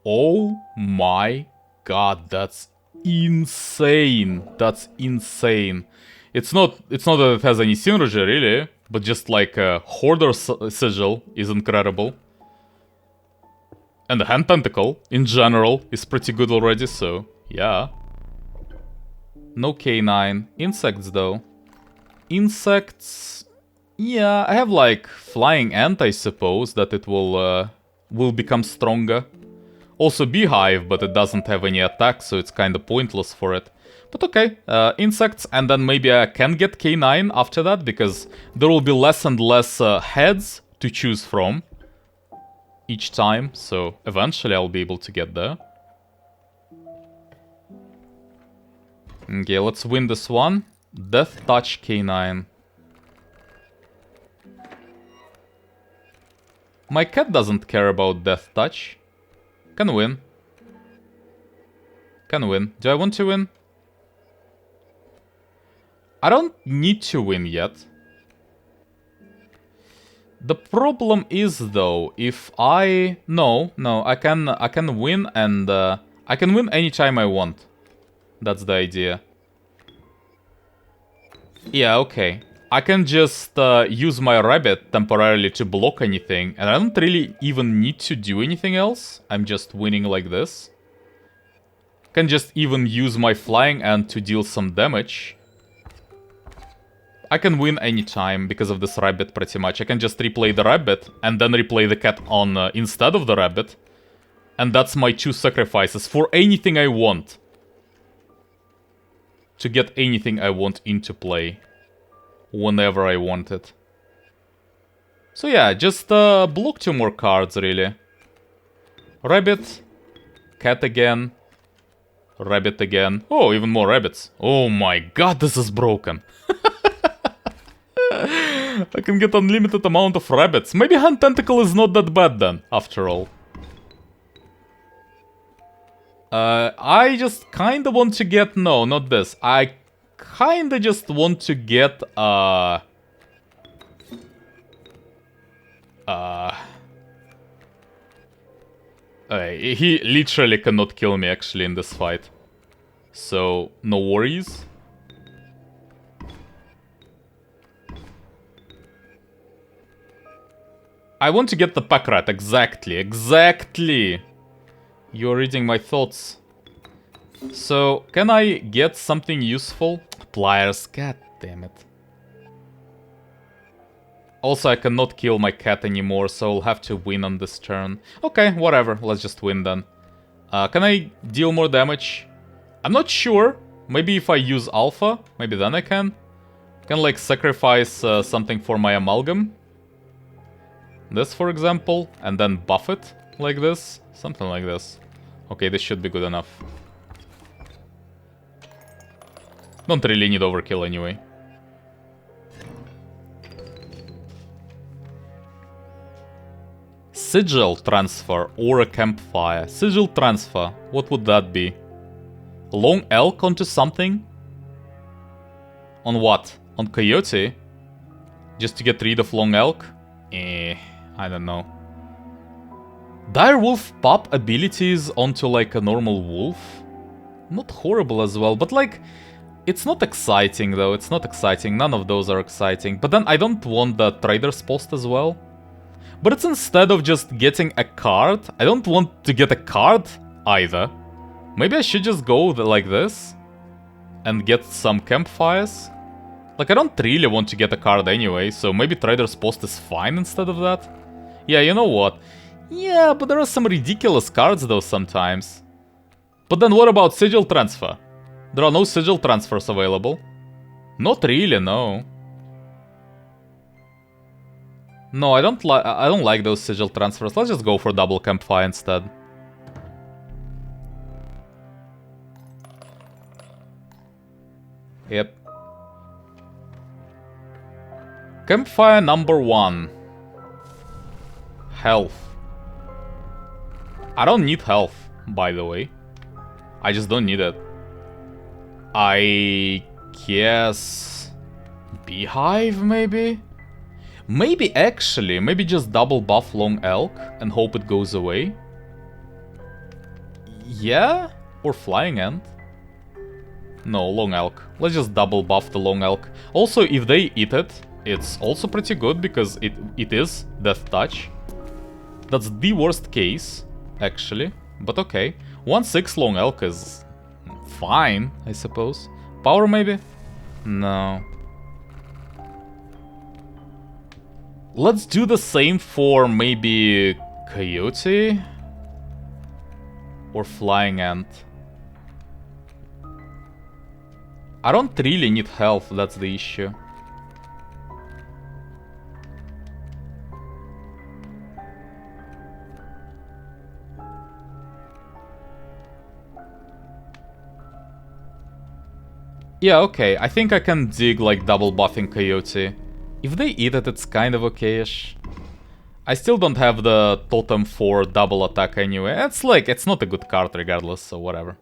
Oh my god, that's insane. That's insane. It's not that it has any synergy really, but just like a hoarder sigil is incredible. And the hand tentacle in general is pretty good already, so yeah. No K9. Insects though. Insects, yeah, I have like flying ant, I suppose, that it will become stronger. Also beehive, but it doesn't have any attack, so it's kind of pointless for it. But okay, insects, and then maybe I can get K9 after that, because there will be less and less heads to choose from each time, so eventually I'll be able to get there. Okay, let's win this one. Death Touch K9. My cat doesn't care about Death Touch. Can win. Can win. Do I want to win? I don't need to win yet. The problem is though, if I... No, I can win, and I can win anytime I want. That's the idea. Yeah, okay. I can just use my rabbit temporarily to block anything, and I don't really even need to do anything else. I'm just winning like this. Can just even use my flying ant to deal some damage. I can win anytime because of this rabbit pretty much. I can just replay the rabbit and then replay the cat on instead of the rabbit. And that's my 2 sacrifices for anything I want. To get anything I want into play. Whenever I want it. So yeah, just block 2 more cards really. Rabbit. Cat again. Rabbit again. Oh, even more rabbits. Oh my god, this is broken. I can get unlimited amount of rabbits. Maybe Hand Tentacle is not that bad then, after all. I just kinda want to get... No, not this. I kinda just want to get... He literally cannot kill me actually in this fight. So, no worries. I want to get the pack rat, exactly. You're reading my thoughts. So, can I get something useful? Pliers, god damn it. Also, I cannot kill my cat anymore, so I'll have to win on this turn. Okay, whatever, let's just win then. Can I deal more damage? I'm not sure. Maybe if I use alpha, maybe then I can. Can like sacrifice something for my amalgam. This, for example, and then buff it like this. Something like this. Okay, this should be good enough. Don't really need overkill anyway. Sigil transfer or a campfire. Sigil transfer. What would that be? Long elk onto something? On what? On coyote? Just to get rid of long elk? I don't know. Dire wolf pup abilities onto like a normal wolf? Not horrible as well, but like... It's not exciting though, it's not exciting. None of those are exciting. But then I don't want the trader's post as well. But it's instead of just getting a card, I don't want to get a card either. Maybe I should just go like this and get some campfires. Like, I don't really want to get a card anyway, so maybe Trader's Post is fine instead of that. Yeah, you know what? Yeah, but there are some ridiculous cards though sometimes. But then what about Sigil Transfer? There are no Sigil Transfers available. Not really, no. No, I don't like those Sigil Transfers. Let's just go for double Campfire instead. Yep. Campfire number 1. Health. I don't need health, by the way. I just don't need it. I guess... Beehive, maybe? Maybe actually, maybe just double buff Long Elk and hope it goes away. Yeah? Or Flying Ant? No, Long Elk. Let's just double buff the Long Elk. Also, if they eat it, it's also pretty good because it is Death Touch. That's the worst case, actually. But okay. 1/6 Long Elk is fine, I suppose. Power maybe? No. Let's do the same for maybe Coyote? Or Flying Ant. I don't really need health, that's the issue. Yeah, okay, I think I can dig like double buffing Coyote. If they eat it, it's kind of okay-ish. I still don't have the totem for double attack anyway. It's like, it's not a good card regardless, so whatever.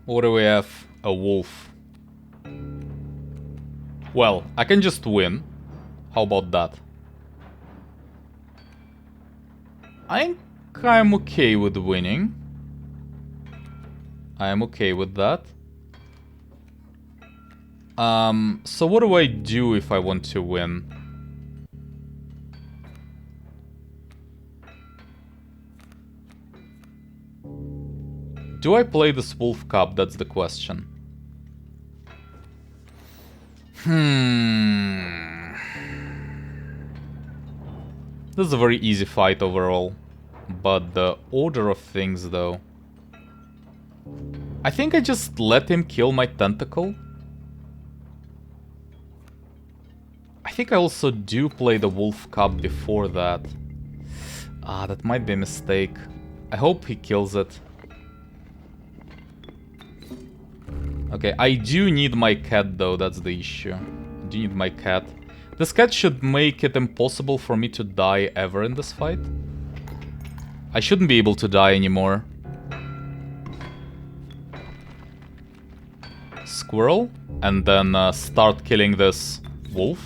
What do we have? A wolf. Well, I can just win. How about that? I think I'm okay with winning. I am okay with that. So what do I do if I want to win? Do I play this Wolf Cup? That's the question. This is a very easy fight overall. But the order of things, though... I think I just let him kill my tentacle. I think I also do play the Wolf Cup before that. Ah, that might be a mistake. I hope he kills it. Okay, I do need my cat though, that's the issue. I do need my cat. This cat should make it impossible for me to die ever in this fight. I shouldn't be able to die anymore. squirrel and then start killing this wolf.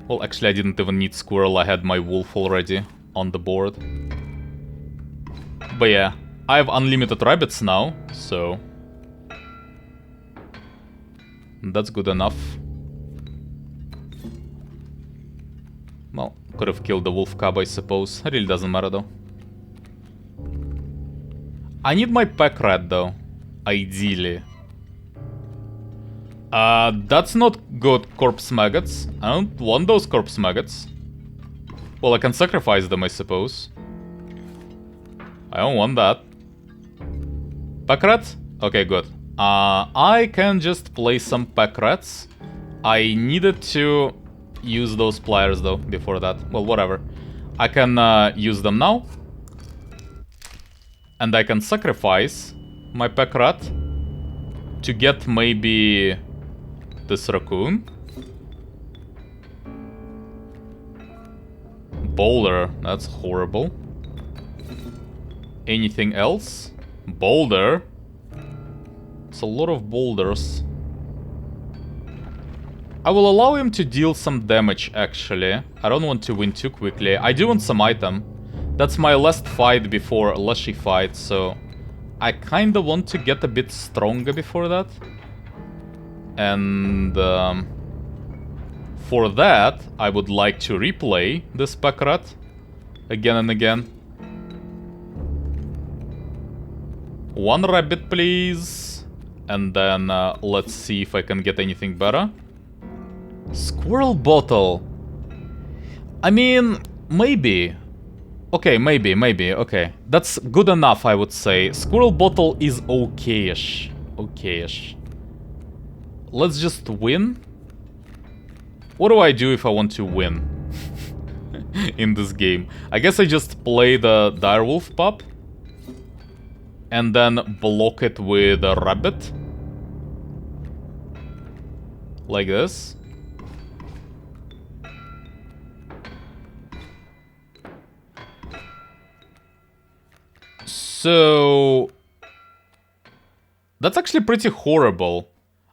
Well, actually, I didn't even need squirrel. I had my wolf already on the board. But yeah, I have unlimited rabbits now, so that's good enough. Well, could have killed the wolf cub, I suppose. It really doesn't matter, though. I need my pack rat, though. Ideally. That's not good corpse maggots. I don't want those corpse maggots. Well, I can sacrifice them, I suppose. I don't want that. Pack rat? Okay, good. I can just play some pack rats. I needed to use those pliers, though, before that. Well, whatever. I can use them now. And I can sacrifice my pack rat to get maybe this raccoon. Boulder, that's horrible. Anything else? Boulder. It's a lot of boulders. I will allow him to deal some damage, actually. I don't want to win too quickly. I do want some item. That's my last fight before Leshy fight, so I kinda want to get a bit stronger before that. And for that, I would like to replay this pack rat again and again. One rabbit, please. And then let's see if I can get anything better. Squirrel bottle. I mean, maybe. Okay, maybe, okay. That's good enough, I would say. Squirrel bottle is okay-ish. Okay-ish. Let's just win. What do I do if I want to win in this game? I guess I just play the direwolf pup and then block it with a rabbit. Like this. So that's actually pretty horrible.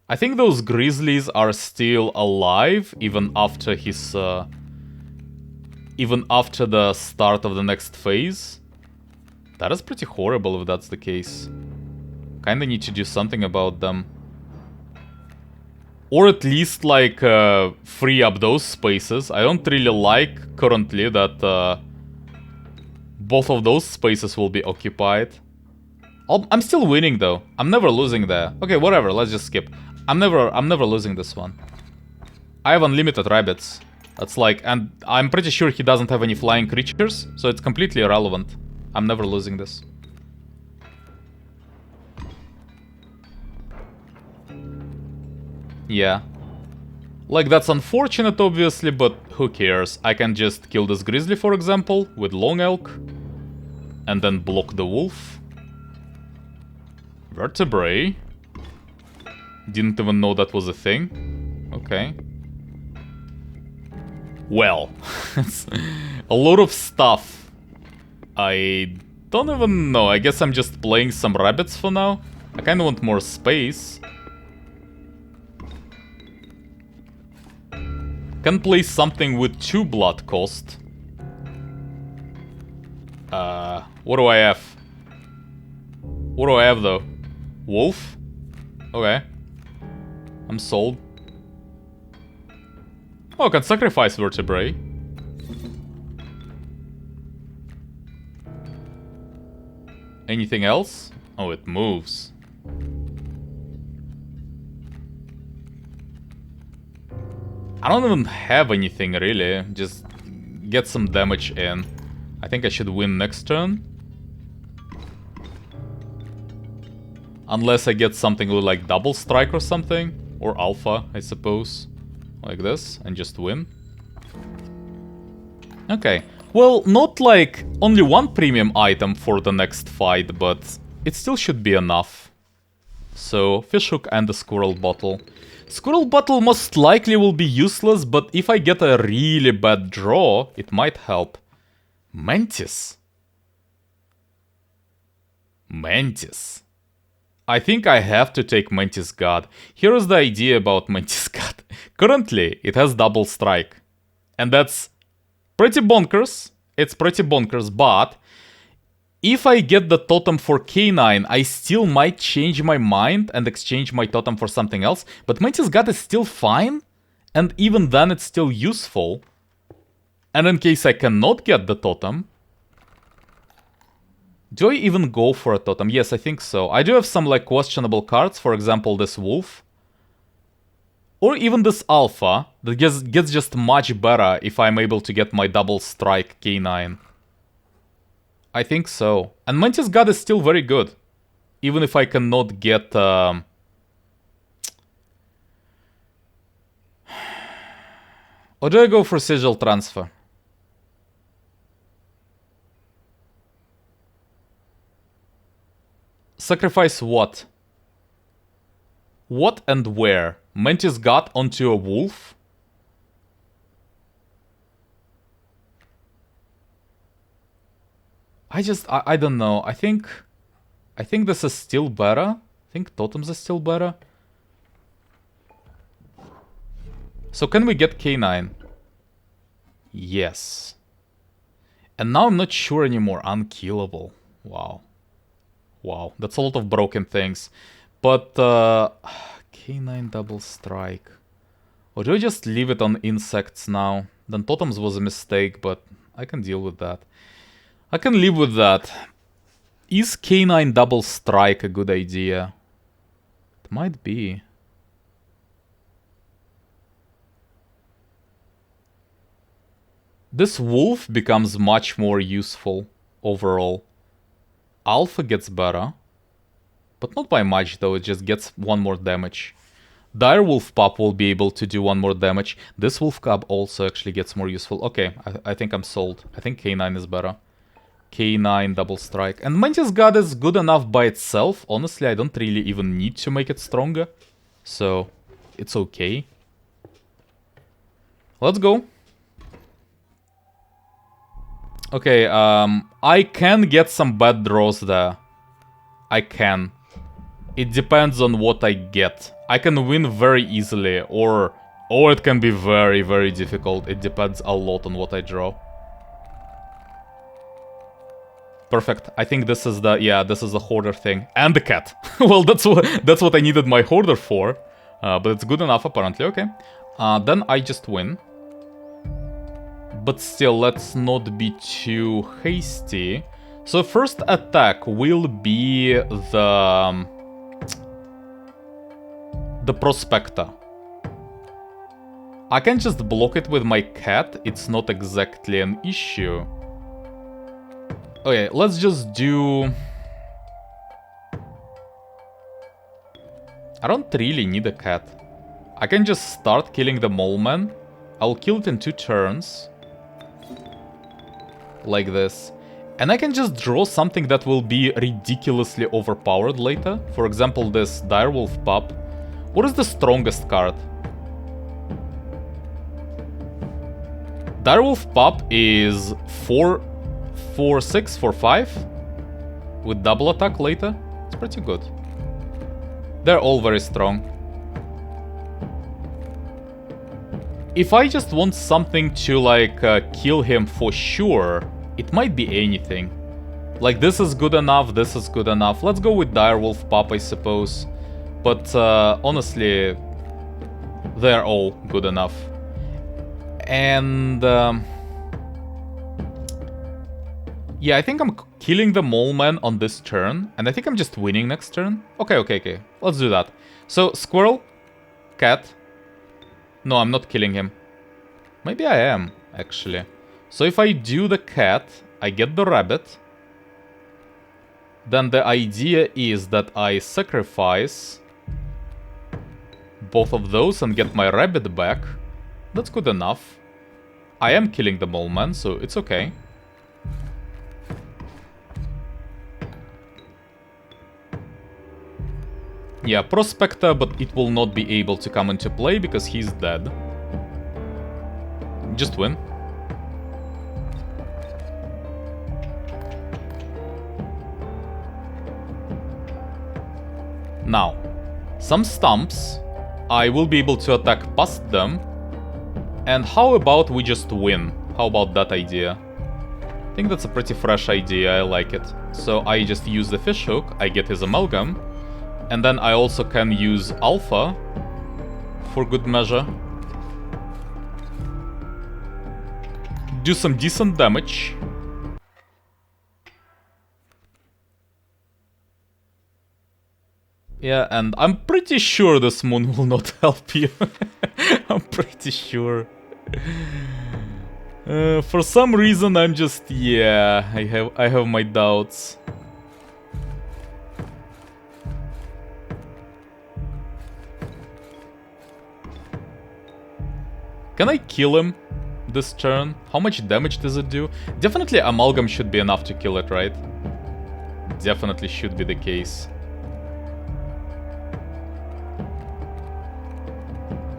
I think those grizzlies are still alive even after his even after the start of the next phase. That is pretty horrible if that's the case. Kinda need to do something about them. Or at least like free up those spaces. I don't really like currently that both of those spaces will be occupied. I'm still winning though. I'm never losing there. Okay, whatever, let's just skip. I'm never losing this one. I have unlimited rabbits. That's like, and I'm pretty sure he doesn't have any flying creatures, so it's completely irrelevant. I'm never losing this. Yeah. Like, that's unfortunate, obviously, but who cares? I can just kill this grizzly, for example, with long elk. And then block the wolf. Vertebrae. Didn't even know that was a thing. Okay. Well, it's a lot of stuff. I don't even know. I guess I'm just playing some rabbits for now. I kinda want more space. Can play something with 2 blood cost. What do I have? What do I have though? Wolf? Okay. I'm sold. Oh, I can sacrifice vertebrae. Anything else? Oh, it moves. I don't even have anything really. Just get some damage in. I think I should win next turn. Unless I get something with like double strike or something. Or alpha, I suppose. Like this. And just win. Okay. Well, not like only one premium item for the next fight, but it still should be enough. So, fishhook and the squirrel bottle. Squirrel bottle most likely will be useless, but if I get a really bad draw, it might help. Mantis. Mantis. I think I have to take Mantis God. Here is the idea about Mantis God. Currently, it has double strike. And that's pretty bonkers. It's pretty bonkers, but if I get the totem for K9, I still might change my mind and exchange my totem for something else. But Mantis God is still fine, and even then it's still useful. And in case I cannot get the totem... Do I even go for a totem? Yes, I think so. I do have some like questionable cards, for example this wolf. Or even this alpha, that gets just much better if I'm able to get my double strike K9. I think so. And Mantis God is still very good. Even if I cannot get... Or do I go for Sigil Transfer? Sacrifice what? What and where? Mantis God onto a wolf? I don't know. I think this is still better. I think totems are still better. So can we get K9? Yes. And now I'm not sure anymore. Unkillable. Wow. Wow, that's a lot of broken things. But K9 double strike. Or do I just leave it on insects now? Then totems was a mistake, but I can deal with that. I can live with that. Is K9 double strike a good idea? It might be. This wolf becomes much more useful overall. Alpha gets better. But not by much though, it just gets one more damage. Dire Wolf Pup will be able to do one more damage. This Wolf Cub also actually gets more useful. Okay, I think I'm sold. I think K9 is better. K9 double strike. And Mantis God is good enough by itself. Honestly, I don't really even need to make it stronger. So, it's okay. Let's go. Okay, I can get some bad draws there. I can. It depends on what I get. I can win very easily, or it can be very, very difficult. It depends a lot on what I draw. Perfect. I think this is the, yeah, this is the hoarder thing. And the cat. Well, that's what I needed my hoarder for. But it's good enough apparently, okay. Then I just win. But still, let's not be too hasty. So first attack will be the Prospector. I can just block it with my cat. It's not exactly an issue. Okay, let's just do... I don't really need a cat. I can just start killing the mole man. I'll kill it in 2 turns. Like this. And I can just draw something that will be ridiculously overpowered later. For example, this Direwolf Pup. What is the strongest card? Direwolf Pup is 4/6, 4/5 with double attack later. It's pretty good. They're all very strong. If I just want something to like kill him for sure, it might be anything. Like this is good enough, this is good enough. Let's go with Direwolf Pup, I suppose. But honestly, they're all good enough. And yeah, I think I'm killing the mole man on this turn. And I think I'm just winning next turn. Okay. Let's do that. So, squirrel, cat. No, I'm not killing him. Maybe I am, actually. So if I do the cat, I get the rabbit. Then the idea is that I sacrifice both of those and get my rabbit back. That's good enough. I am killing the mole man, so it's okay. Yeah, Prospector, but it will not be able to come into play because he's dead. Just win. Now, some stumps, I will be able to attack past them. And how about we just win? How about that idea? I think that's a pretty fresh idea, I like it. So I just use the fishhook, I get his amalgam, and then I also can use alpha for good measure. Do some decent damage. Yeah, and I'm pretty sure this moon will not help you. I'm pretty sure. For some reason I'm just, yeah, I have my doubts. Can I kill him this turn? How much damage does it do? Definitely amalgam should be enough to kill it, right? Definitely should be the case.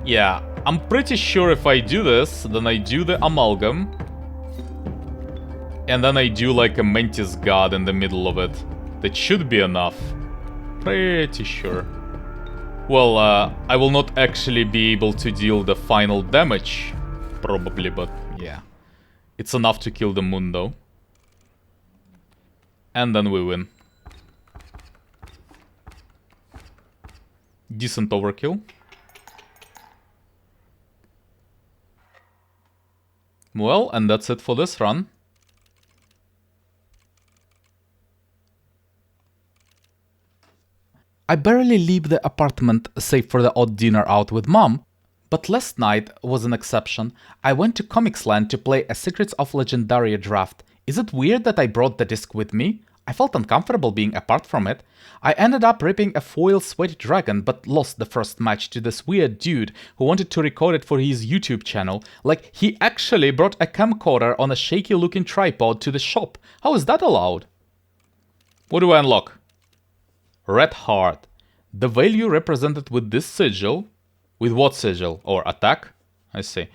Yeah, I'm pretty sure if I do this, then I do the amalgam. And then I do like a Mantis God in the middle of it. That should be enough. Pretty sure. Well, I will not actually be able to deal the final damage. Probably, but yeah. It's enough to kill the moon though. And then we win. Decent overkill. Well, and that's it for this run. I barely leave the apartment save for the odd dinner out with mom, but last night was an exception. I went to Comics Land to play a Secrets of Legendaria draft. Is it weird that I brought the disc with me? I felt uncomfortable being apart from it. I ended up ripping a foil sweaty dragon, but lost the first match to this weird dude who wanted to record it for his YouTube channel. Like, he actually brought a camcorder on a shaky looking tripod to the shop. How is that allowed? What do I unlock? Red Heart. The value represented with this sigil, with what sigil? Or attack? I see.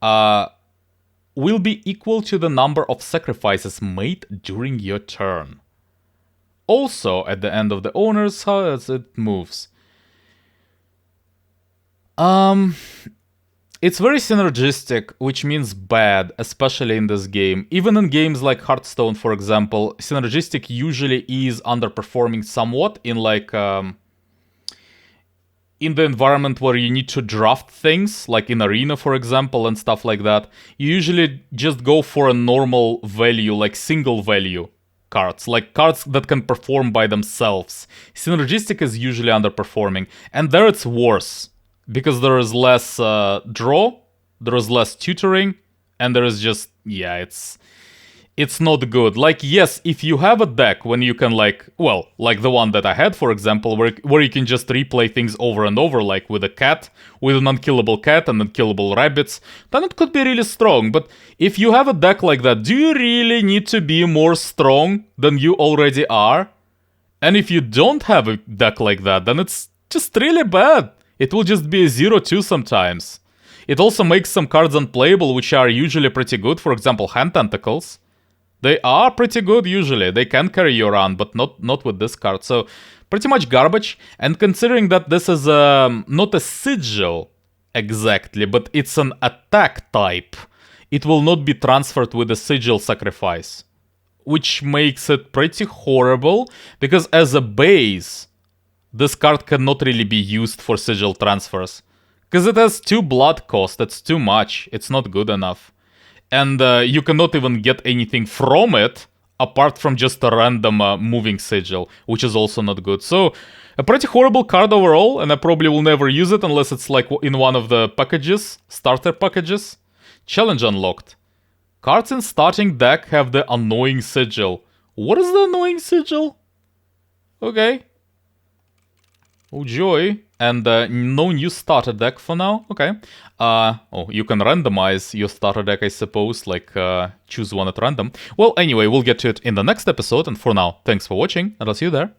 Will be equal to the number of sacrifices made during your turn. Also, at the end of the owner's house, it moves. It's very synergistic, which means bad, especially in this game. Even in games like Hearthstone, for example, synergistic usually is underperforming somewhat in like in the environment where you need to draft things, like in Arena, for example, and stuff like that. You usually just go for a normal value, like single value cards, like cards that can perform by themselves. Synergistic is usually underperforming, and there it's worse. Because there is less draw, there is less tutoring, and there is just, yeah, it's not good. Like, yes, if you have a deck when you can like, well, like the one that I had, for example, where you can just replay things over and over, like with a cat, with an unkillable cat and unkillable rabbits, then it could be really strong. But if you have a deck like that, do you really need to be more strong than you already are? And if you don't have a deck like that, then it's just really bad. It will just be a 0-2 sometimes. It also makes some cards unplayable, which are usually pretty good. For example, Hand Tentacles. They are pretty good usually. They can carry you around, but not with this card. So, pretty much garbage. And considering that this is not a sigil exactly, but it's an attack type, it will not be transferred with a sigil sacrifice. Which makes it pretty horrible, because as a base, this card cannot really be used for sigil transfers. Because it has 2 blood cost, that's too much, it's not good enough. And you cannot even get anything from it, apart from just a random moving sigil, which is also not good. So, a pretty horrible card overall, and I probably will never use it unless it's like in one of the packages, starter packages. Challenge unlocked. Cards in starting deck have the annoying sigil. What is the annoying sigil? Okay. Oh joy, and no new starter deck for now, okay. You can randomize your starter deck, I suppose, like choose one at random. Well, anyway, we'll get to it in the next episode, and for now, thanks for watching, and I'll see you there.